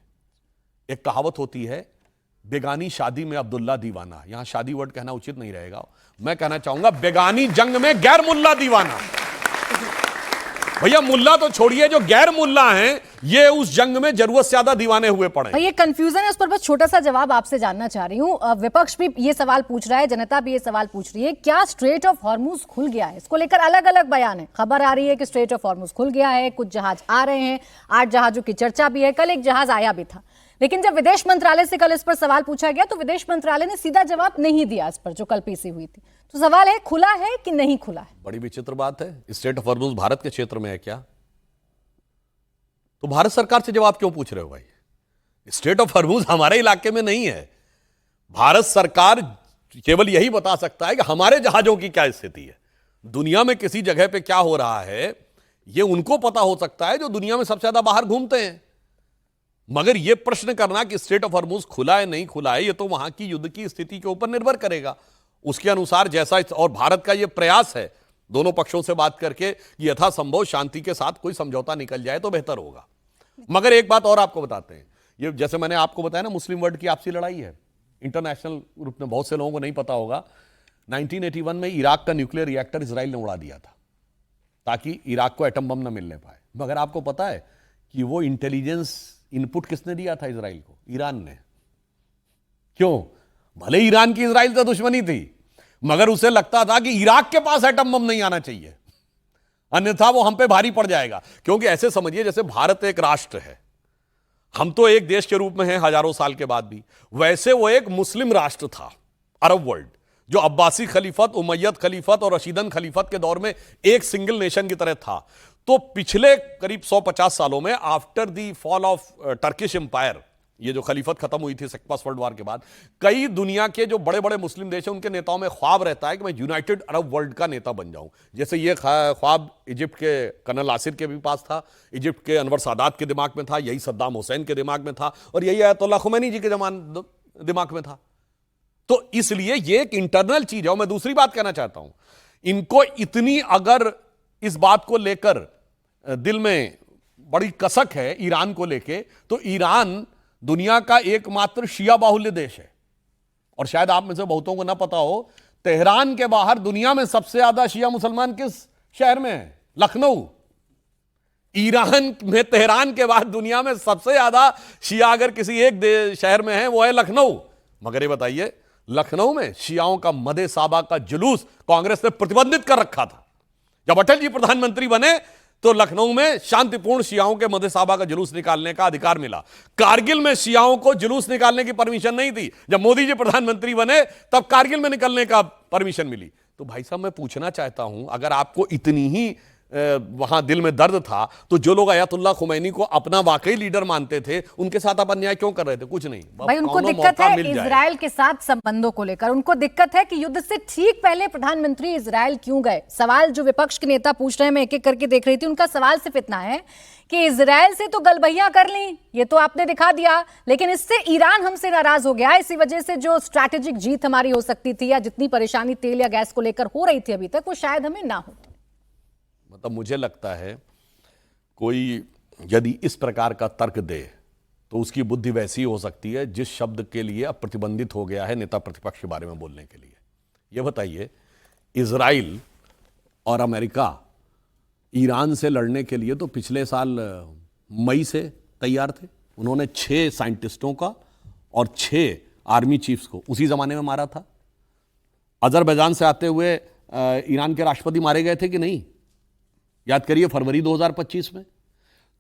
एक कहावत होती है, बेगानी शादी में अब्दुल्ला दीवाना। यहां शादी वर्ड कहना उचित नहीं रहेगा, मैं कहना चाहूंगा बेगानी जंग में गैर मुल्ला दीवाना। भैया मुल्ला तो छोड़िए, जो गैर मुल्ला हैं, ये उस जंग में जरूरत से ज्यादा दीवाने हुए पड़े। ये कंफ्यूजन है, उस पर बस छोटा सा जवाब आपसे जानना चाह रही हूँ। विपक्ष भी ये सवाल पूछ रहा है, जनता भी ये सवाल पूछ रही है, क्या स्ट्रेट ऑफ हॉर्मुज खुल गया है? इसको लेकर अलग अलग बयान है। खबर आ रही है कि स्ट्रेट ऑफ हॉर्मुज खुल गया है, कुछ जहाज आ रहे हैं, 8 जहाजों की चर्चा भी है, कल एक जहाज आया भी था। लेकिन जब विदेश मंत्रालय से कल इस पर सवाल पूछा गया तो विदेश मंत्रालय ने सीधा जवाब नहीं दिया इस पर, जो कल पीसी हुई थी। तो सवाल है, खुला है कि नहीं खुला है? बड़ी विचित्र बात है। स्ट्रेट ऑफ हॉर्मुज भारत के क्षेत्र में है क्या? तो भारत सरकार से जवाब क्यों पूछ रहे हो भाई? स्ट्रेट ऑफ हॉर्मुज हमारे इलाके में नहीं है। भारत सरकार केवल यही बता सकता है कि हमारे जहाजों की क्या स्थिति है। दुनिया में किसी जगह पे क्या हो रहा है यह उनको पता हो सकता है जो दुनिया में सबसे ज्यादा बाहर घूमते हैं। मगर यह प्रश्न करना कि स्ट्रेट ऑफ हॉर्मुज खुला है नहीं खुला है, यह तो वहां की युद्ध की स्थिति के ऊपर निर्भर करेगा। उसके अनुसार जैसा, और भारत का यह प्रयास है दोनों पक्षों से बात करके यथासंभव शांति के साथ कोई समझौता निकल जाए तो बेहतर होगा। मगर एक बात और आपको बताते हैं, ये जैसे मैंने आपको बताया ना, मुस्लिम वर्ल्ड की आपसी लड़ाई है इंटरनेशनल ग्रुप में। बहुत से लोगों को नहीं पता होगा, 1981 में इराक का न्यूक्लियर रिएक्टर इजराइल ने उड़ा दिया था ताकि इराक को एटम बम न मिलने पाए। मगर आपको पता है कि वो इंटेलिजेंस इनपुट किसने दिया था इजराइल को? ईरान ने। क्यों? भले ईरान की इजराइल से दुश्मनी थी, मगर उसे लगता था कि इराक के पास एटम बम नहीं आना चाहिए, अन्यथा वो हम पे भारी पड़ जाएगा। क्योंकि ऐसे समझिए जैसे भारत एक राष्ट्र है, हम तो एक देश के रूप में हैं हजारों साल के बाद भी, वैसे वो एक मुस्लिम राष्ट्र था, अरब वर्ल्ड, जो अब्बासी खलीफत, उमैयद खलीफत और रशीदन खलीफत के दौर में एक सिंगल नेशन की तरह था। तो पिछले करीब 150 सालों में, after the fall of Turkish empire, ये जो खलीफत खत्म हुई थी फर्स्ट वर्ल्ड वॉर के बाद, कई दुनिया के जो बड़े बड़े मुस्लिम देश हैं उनके नेताओं में ख्वाब रहता है कि मैं यूनाइटेड अरब वर्ल्ड का नेता बन जाऊं। जैसे ये ख्वाब इजिप्ट के कर्नल आसिर के भी पास था, इजिप्ट के अनवर सादात के दिमाग में था, यही सद्दाम हुसैन के दिमाग में था, और यही अयतुल्लाह खुमैनी जी के दिमाग में था। तो इसलिए ये एक इंटरनल चीज है। और मैं दूसरी बात कहना चाहता हूं, इनको इतनी अगर इस बात को लेकर दिल में बड़ी कसक है ईरान को लेके, तो ईरान दुनिया का एकमात्र शिया बाहुल्य देश है। और शायद आप में से बहुतों को ना पता हो, तेहरान के बाहर दुनिया में सबसे ज्यादा शिया मुसलमान किस शहर में है? लखनऊ। ईरान में तेहरान के बाद दुनिया में सबसे ज्यादा शिया अगर किसी एक शहर में है वो है लखनऊ। मगर ये बताइए, लखनऊ में शियाओं का मदे साबा का जुलूस कांग्रेस ने प्रतिबंधित कर रखा था। जब अटल जी प्रधानमंत्री बने तो लखनऊ में शांतिपूर्ण शियाओं के मदे साबा का जुलूस निकालने का अधिकार मिला। कारगिल में शियाओं को जुलूस निकालने की परमिशन नहीं थी। जब मोदी जी प्रधानमंत्री बने तब कारगिल में निकलने का परमिशन मिली। तो भाई साहब, मैं पूछना चाहता हूं, अगर आपको इतनी ही वहां दिल में दर्द था, तो जो लोग अयतुल्लाह खुमैनी को अपना वाकई लीडर मानते थे, उनके साथ आप अन्याय क्यों कर रहे थे? कुछ नहीं भाई, उनको दिक्कत है इजराइल के साथ संबंधों को लेकर। उनको दिक्कत है कि युद्ध से ठीक पहले प्रधानमंत्री इजराइल क्यों गए। सवाल जो विपक्ष के नेता पूछ रहे हैं, मैं एक एक करके देख रही थी, उनका सवाल सिर्फ इतना है कि इजराइल से तो गलबैया कर ली, ये तो आपने दिखा दिया, लेकिन इससे ईरान हमसे नाराज हो गया। इसी वजह से जो स्ट्रैटेजिक जीत हमारी हो सकती थी, या जितनी परेशानी तेल या गैस को लेकर हो रही थी अभी तक, वो शायद हमें ना होती। मतलब मुझे लगता है कोई यदि इस प्रकार का तर्क दे तो उसकी बुद्धि वैसी हो सकती है जिस शब्द के लिए अब प्रतिबंधित हो गया है नेता प्रतिपक्ष के बारे में बोलने के लिए। यह बताइए, इजराइल और अमेरिका ईरान से लड़ने के लिए तो पिछले साल मई से तैयार थे। उन्होंने 6 साइंटिस्टों का और 6 आर्मी चीफ्स को उसी जमाने में मारा था। अजरबैजान से आते हुए ईरान के राष्ट्रपति मारे गए थे कि नहीं? याद करिए, फरवरी 2025 में।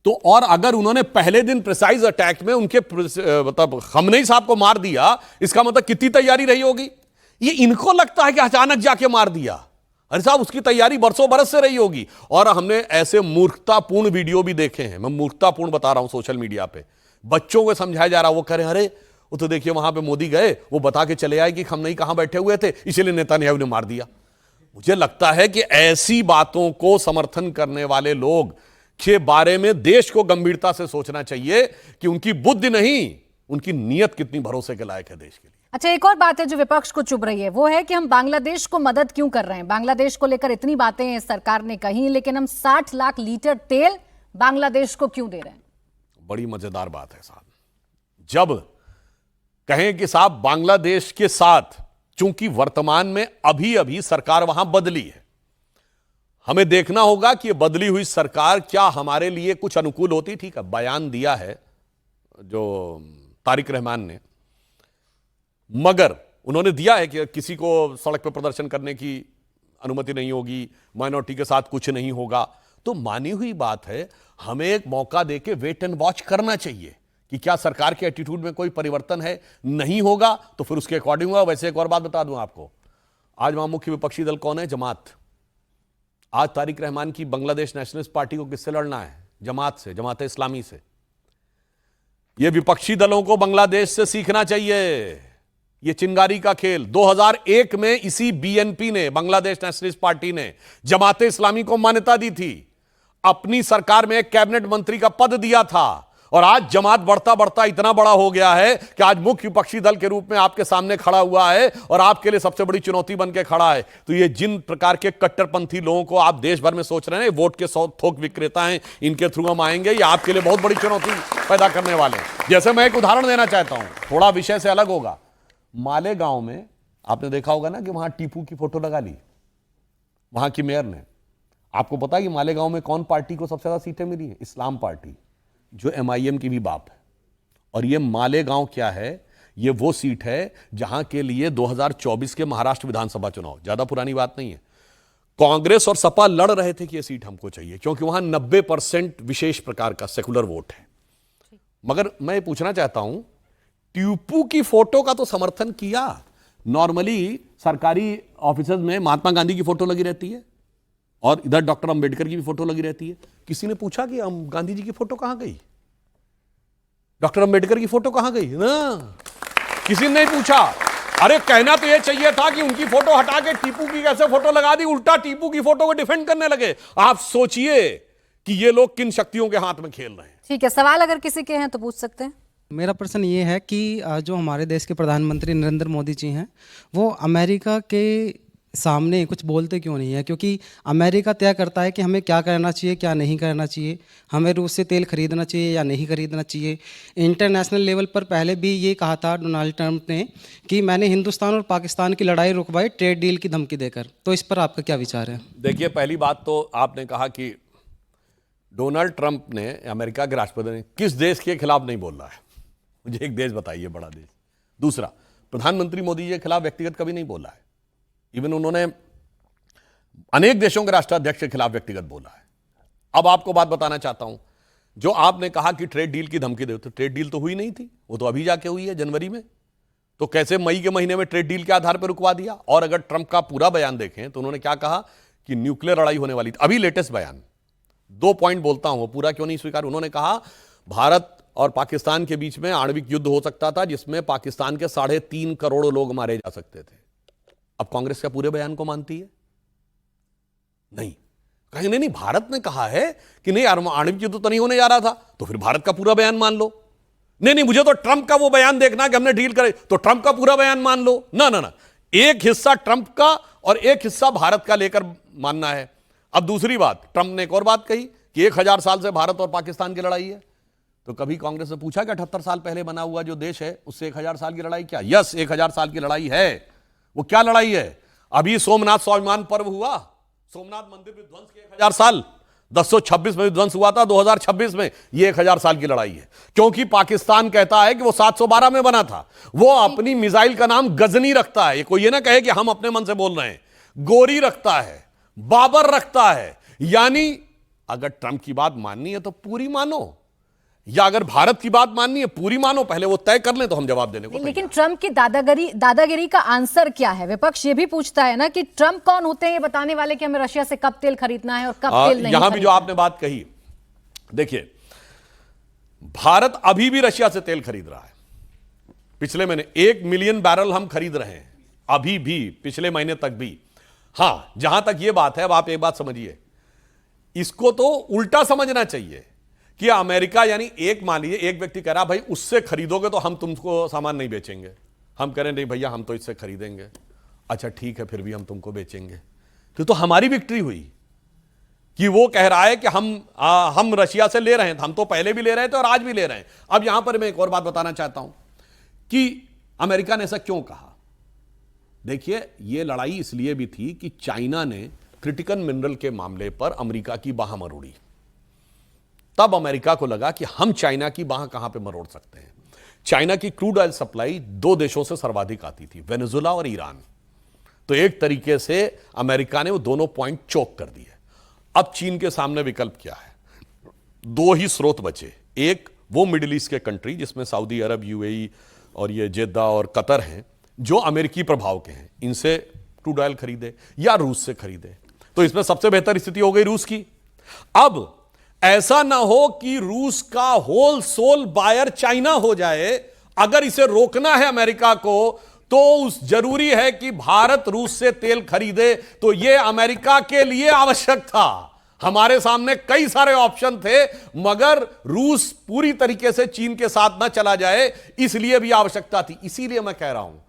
तो और अगर उन्होंने पहले दिन प्रिसाइज अटैक में उनके मतलब खमनेई साहब को मार दिया, इसका मतलब कितनी तैयारी रही होगी। ये इनको लगता है कि अचानक जाके मार दिया। अरे साहब, उसकी तैयारी बरसों बरस से रही होगी। और हमने ऐसे मूर्खतापूर्ण वीडियो भी देखे हैं, मैं मूर्खतापूर्ण बता रहा हूं, सोशल मीडिया पे बच्चों को समझाया जा रहा, वो कह रहे अरे वो तो देखिए वहां पे मोदी गए, वो बता के चले आए कि खमनेई कहां बैठे हुए थे, इसलिए नेतन्याहू ने मार दिया। मुझे लगता है कि ऐसी बातों को समर्थन करने वाले लोग के बारे में देश को गंभीरता से सोचना चाहिए कि उनकी बुद्धि नहीं, उनकी नीयत कितनी भरोसे के लायक है देश के लिए। अच्छा, एक और बात है जो विपक्ष को चुभ रही है, वो है कि हम बांग्लादेश को मदद क्यों कर रहे हैं। बांग्लादेश को लेकर इतनी बातें सरकार ने कही, लेकिन हम 60 लाख लीटर तेल बांग्लादेश को क्यों दे रहे हैं? बड़ी मजेदार बात है साहब। जब कहें कि साहब बांग्लादेश के साथ, चूंकि वर्तमान में अभी अभी सरकार वहां बदली है, हमें देखना होगा कि ये बदली हुई सरकार क्या हमारे लिए कुछ अनुकूल होती। ठीक है, बयान दिया है जो तारिक रहमान ने, मगर उन्होंने दिया है कि किसी को सड़क पर प्रदर्शन करने की अनुमति नहीं होगी, माइनॉरिटी के साथ कुछ नहीं होगा। तो मानी हुई बात है, हमें एक मौका देके वेट एंड वॉच करना चाहिए कि क्या सरकार के एटीट्यूड में कोई परिवर्तन है। नहीं होगा तो फिर उसके अकॉर्डिंग होगा। वैसे एक और बात बता दूं आपको, आज वहां मुख्य विपक्षी दल कौन है? जमात। आज तारिक रहमान की बांग्लादेश नेशनलिस्ट पार्टी को किससे लड़ना है? जमात से, जमात इस्लामी से। यह विपक्षी दलों को बांग्लादेश से सीखना चाहिए। यह चिंगारी का खेल 2001 में इसी बीएनपी ने, बांग्लादेश नेशनलिस्ट पार्टी ने, जमात इस्लामी को मान्यता दी थी, अपनी सरकार में एक कैबिनेट मंत्री का पद दिया था। और आज जमात बढ़ता बढ़ता इतना बड़ा हो गया है कि आज मुख्य विपक्षी दल के रूप में आपके सामने खड़ा हुआ है और आपके लिए सबसे बड़ी चुनौती बन के खड़ा है। तो ये जिन प्रकार के कट्टरपंथी लोगों को आप देश भर में सोच रहे हैं वोट के थोक विक्रेता हैं, इनके थ्रू हम आएंगे, ये आपके लिए बहुत बड़ी चुनौती पैदा करने वाले हैं। जैसे मैं एक उदाहरण देना चाहता हूं, थोड़ा विषय से अलग होगा। मालेगांव में आपने देखा होगा ना कि वहां टीपू की फोटो लगा ली वहां की मेयर ने। आपको पता है कि मालेगांव में कौन पार्टी को सबसे ज्यादा सीटें मिली है? इस्लाम पार्टी, जो एमआईएम की भी बाप है। और ये मालेगांव क्या है? ये वो सीट है जहां के लिए 2024 के महाराष्ट्र विधानसभा चुनाव, ज्यादा पुरानी बात नहीं है, कांग्रेस और सपा लड़ रहे थे कि यह सीट हमको चाहिए, क्योंकि वहां 90% विशेष प्रकार का सेकुलर वोट है। मगर मैं ये पूछना चाहता हूं, टीपू की फोटो का तो समर्थन किया। नॉर्मली सरकारी ऑफिसर्स में महात्मा गांधी की फोटो लगी रहती है और इधर डॉक्टर अंबेडकर की भी फोटो लगी रहती है। किसी ने पूछा कि गांधी जी की फोटो कहां गई, डॉक्टर अंबेडकर की फोटो कहां गई? ना, किसी ने नहीं पूछा। अरे कहना तो यह चाहिए था कि उनकी फोटो हटा के टीपू की कैसे फोटो लगा दी, उल्टा टीपू की फोटो को डिफेंड करने लगे। आप सोचिए कि ये लोग किन शक्तियों के हाथ में खेल रहे हैं। ठीक है, सवाल अगर किसी के हैं तो पूछ सकते हैं। मेरा प्रश्न ये है कि जो हमारे देश के प्रधानमंत्री नरेंद्र मोदी जी हैं, वो अमेरिका के सामने कुछ बोलते क्यों नहीं है? क्योंकि अमेरिका तय करता है कि हमें क्या करना चाहिए, क्या नहीं करना चाहिए, हमें रूस से तेल खरीदना चाहिए या नहीं खरीदना चाहिए। इंटरनेशनल लेवल पर पहले भी ये कहा था डोनाल्ड ट्रंप ने कि मैंने हिंदुस्तान और पाकिस्तान की लड़ाई रुकवाई ट्रेड डील की धमकी देकर। तो इस पर आपका क्या विचार है? देखिए, पहली बात तो आपने कहा कि डोनाल्ड ट्रंप ने, अमेरिका के राष्ट्रपति ने, किस देश के खिलाफ नहीं बोल रहा है? मुझे एक देश बताइए, बड़ा देश। दूसरा, प्रधानमंत्री मोदी जी के खिलाफ व्यक्तिगत कभी नहीं बोला है। इवन उन्होंने अनेक देशों के राष्ट्राध्यक्ष के खिलाफ व्यक्तिगत बोला है। अब आपको बात बताना चाहता हूं, जो आपने कहा कि ट्रेड डील की धमकी दे, तो ट्रेड डील तो हुई नहीं थी, वो तो अभी जाके हुई है जनवरी में। तो कैसे मई के महीने में ट्रेड डील के आधार पर रुकवा दिया? और अगर ट्रंप का पूरा बयान देखें तो उन्होंने क्या कहा कि न्यूक्लियर लड़ाई होने वाली थी। अभी लेटेस्ट बयान, 2 पॉइंट बोलता हूं, वो पूरा क्यों नहीं स्वीकार। उन्होंने कहा भारत और पाकिस्तान के बीच में आणविक युद्ध हो सकता था जिसमें पाकिस्तान के 3.5 करोड़ लोग मारे जा सकते थे। अब कांग्रेस क्या पूरे बयान को मानती है? नहीं, कहीं नहीं, भारत ने कहा है कि नहीं आणविक युद्ध तो नहीं होने जा रहा था, तो फिर भारत का पूरा बयान मान लो। नहीं, मुझे तो ट्रंप का वो बयान देखना कि हमने डील करे, तो ट्रंप का पूरा बयान मान लो। ना, एक हिस्सा ट्रंप का और एक हिस्सा भारत का लेकर मानना है। अब दूसरी बात, ट्रंप ने एक और बात कही कि 1000 साल से भारत और पाकिस्तान की लड़ाई है। तो कभी कांग्रेस ने पूछा कि 78 साल पहले बना हुआ जो देश है उससे 1000 साल की लड़ाई क्या? यस, 1000 साल की लड़ाई है। वो क्या लड़ाई है? अभी सोमनाथ स्वाभिमान पर्व हुआ, सोमनाथ मंदिर विध्वंस के 1000 साल, 1026 में विध्वंस हुआ था, 2026 में। ये 1000 साल की लड़ाई है, क्योंकि पाकिस्तान कहता है कि वो 712 में बना था। वो अपनी मिसाइल का नाम गजनी रखता है। ये कोई ये ना कहे कि हम अपने मन से बोल रहे हैं। गोरी रखता है, बाबर रखता है। यानी अगर ट्रंप की बात माननी है तो पूरी मानो, या अगर भारत की बात माननी है पूरी मानो। पहले वो तय कर लें तो हम जवाब देने को। लेकिन ट्रंप की दादागिरी का आंसर क्या है? विपक्ष ये भी पूछता है ना कि ट्रंप कौन होते हैं ये बताने वाले कि हमें रशिया से कब तेल खरीदना है और कब तेल नहीं। यहां भी जो आपने बात कही, देखिए, भारत अभी भी रशिया से तेल खरीद रहा है। पिछले महीने 1 मिलियन बैरल हम खरीद रहे हैं, अभी भी, पिछले महीने तक भी। हां, जहां तक ये बात है, अब आप एक बात समझिए, इसको तो उल्टा समझना चाहिए कि अमेरिका, यानी मान लीजिए एक व्यक्ति कह रहा भाई उससे खरीदोगे तो हम तुमको सामान नहीं बेचेंगे। हम कह रहे नहीं भैया, हम तो इससे खरीदेंगे। अच्छा ठीक है, फिर भी हम तुमको बेचेंगे। तो हमारी विक्ट्री हुई कि वो कह रहा है कि हम रशिया से ले रहे हैं। हम तो पहले भी ले रहे थे और आज भी ले रहे हैं। अब यहां पर मैं एक और बात बताना चाहता हूं कि अमेरिका ने ऐसा क्यों कहा। देखिए, ये लड़ाई इसलिए भी थी कि चाइना ने क्रिटिकल मिनरल के मामले पर अमेरिका की बाह मरोड़ी, तब अमेरिका को लगा कि हम चाइना की बाह कहां पे मरोड़ सकते हैं। चाइना की क्रूड ऑयल सप्लाई दो देशों से सर्वाधिक आती थी, वेनेजुला और ईरान। तो एक तरीके से अमेरिका ने वो दोनों पॉइंट चोक कर दिए। अब चीन के सामने विकल्प क्या है? दो ही स्रोत बचे। एक वो मिडिल ईस्ट के कंट्री जिसमें सऊदी अरब, यूएई और ये जेद्दा और कतर हैं, जो अमेरिकी प्रभाव के हैं, इनसे क्रूड ऑयल खरीदे या रूस से खरीदे। तो इसमें सबसे बेहतर स्थिति हो गई रूस की। अब ऐसा ना हो कि रूस का होल सोल बायर चाइना हो जाए। अगर इसे रोकना है अमेरिका को, तो उस जरूरी है कि भारत रूस से तेल खरीदे। तो यह अमेरिका के लिए आवश्यक था। हमारे सामने कई सारे ऑप्शन थे, मगर रूस पूरी तरीके से चीन के साथ ना चला जाए, इसलिए भी आवश्यकता थी। इसीलिए मैं कह रहा हूं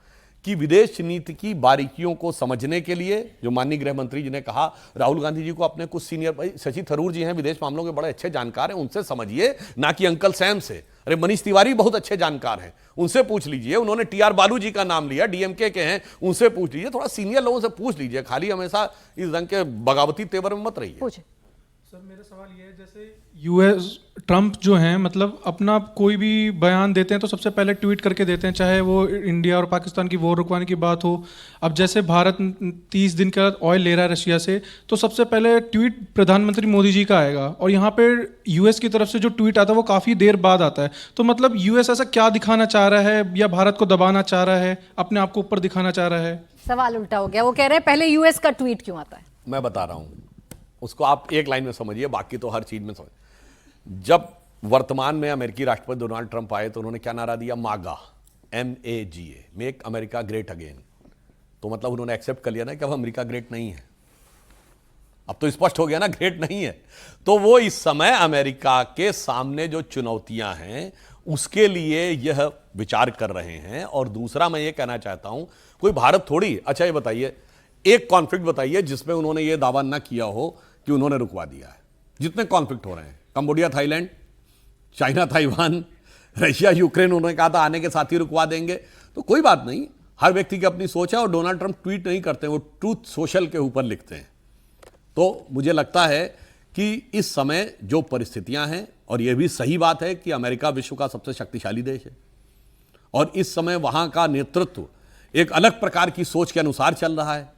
कि विदेश नीति की बारीकियों को समझने के लिए, जो माननीय गृह मंत्री जी ने कहा, राहुल गांधी जी को अपने कुछ सीनियर भाई शशि थरूर जी हैं, विदेश मामलों के बड़े अच्छे जानकार हैं, उनसे समझिए, ना कि अंकल सैम से। अरे मनीष तिवारी बहुत अच्छे जानकार हैं, उनसे पूछ लीजिए। उन्होंने टीआर बालू जी का नाम लिया, डीएमके के हैं, उनसे पूछ लीजिए। थोड़ा सीनियर लोगों से पूछ लीजिए, खाली हमेशा इस रंग के बगावती तेवर में मत रहिए। सर मेरा सवाल ये है, जैसे यूएस ट्रंप जो हैं, मतलब अपना कोई भी बयान देते हैं तो सबसे पहले ट्वीट करके देते हैं, चाहे वो इंडिया और पाकिस्तान की वॉर रुकवाने की बात हो। अब जैसे भारत 30 दिन का ऑयल ले रहा है रशिया से, तो सबसे पहले ट्वीट प्रधानमंत्री मोदी जी का आएगा, और यहाँ पे यूएस की तरफ से जो ट्वीट आता है वो काफ़ी देर बाद आता है। तो मतलब यूएस ऐसा क्या दिखाना चाह रहा है, या भारत को दबाना चाह रहा है, अपने आप को ऊपर दिखाना चाह रहा है? सवाल उल्टा हो गया। वो कह रहे हैं पहले यूएस का ट्वीट क्यों आता है? मैं बता रहा हूं, उसको आप एक लाइन में समझिए, बाकी तो हर चीज में समझ। जब वर्तमान में अमेरिकी राष्ट्रपति डोनाल्ड ट्रंप आए तो उन्होंने क्या नारा दिया? मागा, MAGA, make America great again. तो मतलब उन्होंने एक्सेप्ट कर लिया ना कि अब अमेरिका ग्रेट नहीं है। अब तो स्पष्ट हो गया ना, ग्रेट नहीं है। तो वो इस समय अमेरिका के सामने जो चुनौतियां हैं उसके लिए यह विचार कर रहे हैं। और दूसरा मैं ये कहना चाहता हूं, कोई भारत थोड़ी, अच्छा ये बताइए, एक कॉन्फ्लिक्ट बताइए जिसमें उन्होंने ये दावा ना किया हो कि उन्होंने रुकवा दिया है। जितने कॉन्फ्लिक्ट हो रहे हैं, Cambodia Thailand, China Taiwan, Russia Ukraine, उन्होंने कहा था आने के साथ ही रुकवा देंगे। तो कोई बात नहीं, हर व्यक्ति की अपनी सोच है। और डोनाल्ड ट्रंप ट्वीट नहीं करते, वो ट्रूथ सोशल के ऊपर लिखते हैं। तो मुझे लगता है कि इस समय जो परिस्थितियां हैं, और यह भी सही बात है कि अमेरिका विश्व का सबसे शक्तिशाली देश है, और इस समय वहां का नेतृत्व एक अलग प्रकार की सोच के अनुसार चल रहा है।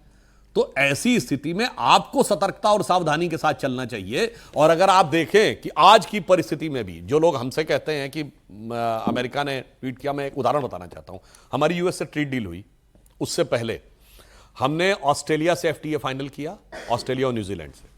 तो ऐसी स्थिति में आपको सतर्कता और सावधानी के साथ चलना चाहिए। और अगर आप देखें कि आज की परिस्थिति में भी जो लोग हमसे कहते हैं कि अमेरिका ने ट्वीट किया, मैं एक उदाहरण बताना चाहता हूं। हमारी यूएस से ट्रेड डील हुई, उससे पहले हमने ऑस्ट्रेलिया से FTA फाइनल किया, ऑस्ट्रेलिया और न्यूजीलैंड से।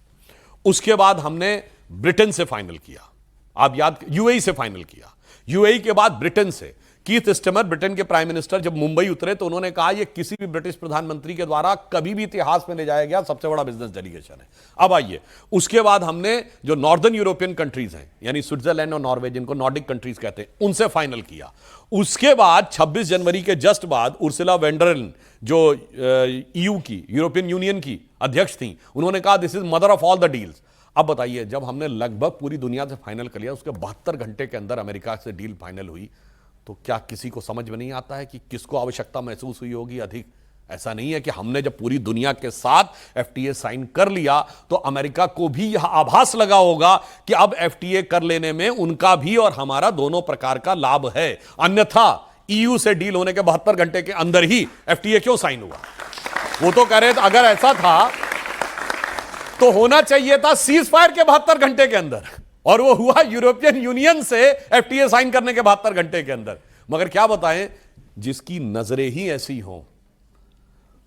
उसके बाद हमने ब्रिटेन से फाइनल किया, आप याद, यूएई से फाइनल किया, यूएई के बाद ब्रिटेन से। कीथ स्टमर, ब्रिटेन के प्राइम मिनिस्टर, जब मुंबई उतरे तो उन्होंने कहा यह किसी भी ब्रिटिश प्रधानमंत्री के द्वारा कभी भी इतिहास में ले जाया गया सबसे बड़ा बिजनेस डेलीगेशन है। अब आइए, उसके बाद हमने जो नॉर्दर्न यूरोपियन कंट्रीज हैं, यानी स्विट्जरलैंड और नॉर्वे, जिनको नॉर्डिक कंट्रीज कहते हैं, उनसे फाइनल किया। उसके बाद 26 जनवरी के जस्ट बाद उर्सुला वेंडरलेन, जो EU की, यूरोपियन यूनियन की अध्यक्ष थी, उन्होंने कहा this is mother of all the deals. अब बताइए, जब हमने लगभग पूरी दुनिया से फाइनल कर लिया, उसके 72 घंटे के अंदर अमेरिका से डील फाइनल हुई, तो क्या किसी को समझ में नहीं आता है कि किसको आवश्यकता महसूस हुई होगी अधिक? ऐसा नहीं है कि हमने जब पूरी दुनिया के साथ FTA साइन कर लिया तो अमेरिका को भी यह आभास लगा होगा कि अब FTA कर लेने में उनका भी और हमारा दोनों प्रकार का लाभ है। अन्यथा EU से डील होने के 72 घंटे के अंदर ही FTA क्यों साइन हुआ? वो तो कह रहे थे अगर ऐसा था तो होना चाहिए था सीज फायर के 72 घंटे के अंदर, और वो हुआ यूरोपियन यूनियन से FTA साइन करने के 72 घंटे के अंदर। मगर क्या बताएं, जिसकी नजरें ही ऐसी हों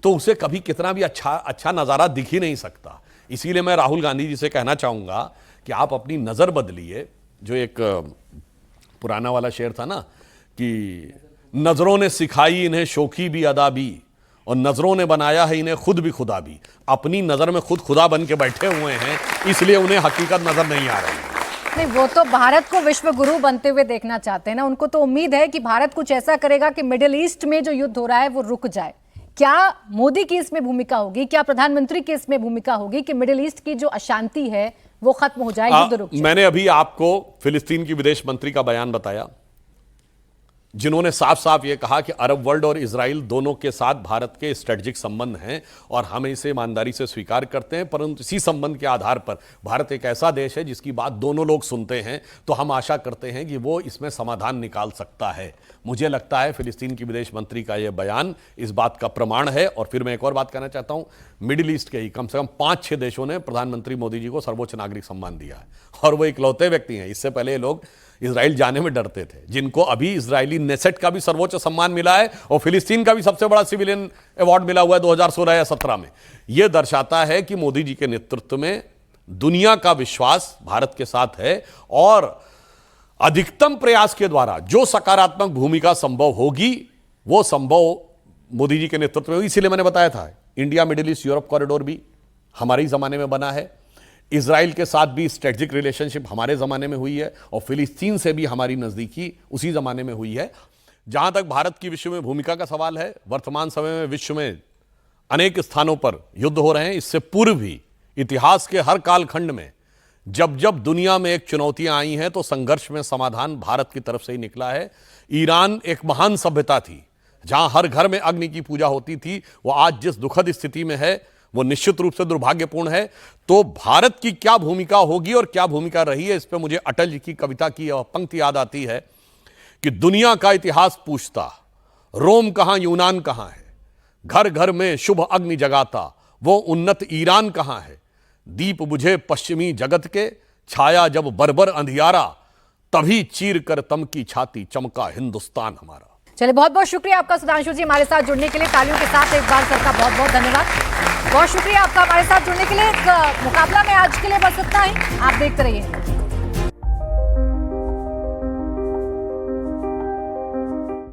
तो उसे कभी कितना भी अच्छा नजारा दिख ही नहीं सकता। इसीलिए मैं राहुल गांधी जी से कहना चाहूंगा कि आप अपनी नजर बदलिए। जो एक पुराना वाला शेर था ना कि नजरों ने सिखाई इन्हें शौकी भी अदा भी, और नजरों ने बनाया है इन्हें खुद भी खुदा भी। अपनी नजर में खुद खुदा बन के बैठे हुए हैं, इसलिए उन्हें हकीकत नजर नहीं आ रही है। नहीं, वो तो भारत को विश्व गुरु बनते हुए देखना चाहते हैं ना। उनको तो उम्मीद है कि भारत कुछ ऐसा करेगा कि मिडिल ईस्ट में जो युद्ध हो रहा है वो रुक जाए। क्या मोदी की इसमें भूमिका होगी, क्या प्रधानमंत्री की इसमें भूमिका होगी कि मिडिल ईस्ट की जो अशांति है वो खत्म हो जाए, युद्ध रुक जाए? मैंने अभी आपको फिलिस्तीन की विदेश मंत्री का बयान बताया। जिन्होंने साफ साफ ये कहा कि अरब वर्ल्ड और इजराइल दोनों के साथ भारत के स्ट्रेटजिक संबंध हैं और हम इसे ईमानदारी से स्वीकार करते हैं, परंतु इसी संबंध के आधार पर भारत एक ऐसा देश है जिसकी बात दोनों लोग सुनते हैं, तो हम आशा करते हैं कि वो इसमें समाधान निकाल सकता है। मुझे लगता है फिलिस्तीन की विदेश मंत्री का यह बयान इस बात का प्रमाण है। और फिर मैं एक और बात कहना चाहता हूं, मिडिल ईस्ट के ही कम से कम 5-6 देशों ने प्रधानमंत्री मोदी जी को सर्वोच्च नागरिक सम्मान दिया है और वो इकलौते व्यक्ति हैं। इससे पहले लोग इजराइल जाने में डरते थे, जिनको अभी इजरायली नेसेट का भी सर्वोच्च सम्मान मिला है और फिलिस्तीन का भी सबसे बड़ा सिविलियन अवार्ड मिला हुआ है 2016 या 17 में। यह दर्शाता है कि मोदी जी के नेतृत्व में दुनिया का विश्वास भारत के साथ है और अधिकतम प्रयास के द्वारा जो सकारात्मक भूमिका संभव होगी वो संभव मोदी जी के नेतृत्व में होगी। इसीलिए मैंने बताया था India middle east Europe corridor भी हमारे ही जमाने में बना है, इजराइल के साथ भी स्ट्रेटजिक रिलेशनशिप हमारे ज़माने में हुई है और फिलिस्तीन से भी हमारी नज़दीकी उसी ज़माने में हुई है। जहाँ तक भारत की विश्व में भूमिका का सवाल है, वर्तमान समय में विश्व में अनेक स्थानों पर युद्ध हो रहे हैं। इससे पूर्व भी इतिहास के हर कालखंड में जब जब दुनिया में एक चुनौतियाँ आई हैं तो संघर्ष में समाधान भारत की तरफ से ही निकला है। ईरान एक महान सभ्यता थी जहाँ हर घर में अग्नि की पूजा होती थी, वो आज जिस दुखद स्थिति में है वो निश्चित रूप से दुर्भाग्यपूर्ण है। तो भारत की क्या भूमिका होगी और क्या भूमिका रही है, इस पर मुझे अटल जी की कविता की पंक्ति याद आती है कि दुनिया का इतिहास पूछता, रोम कहाँ यूनान कहाँ है, घर घर में शुभ अग्नि जगाता वो उन्नत ईरान कहाँ है, दीप बुझे पश्चिमी जगत के, छाया जब बर्बर अंधियारा, तभी चीर कर तम की छाती चमका हिंदुस्तान हमारा। चलिए, बहुत बहुत शुक्रिया आपका सुधांशु जी हमारे साथ जुड़ने के लिए। तालियों के साथ एक बार सर का बहुत बहुत धन्यवाद। बहुत शुक्रिया आपका हमारे साथ जुड़ने के लिए। मुकाबला में आज के लिए बस इतना ही। आप देखते रहिए।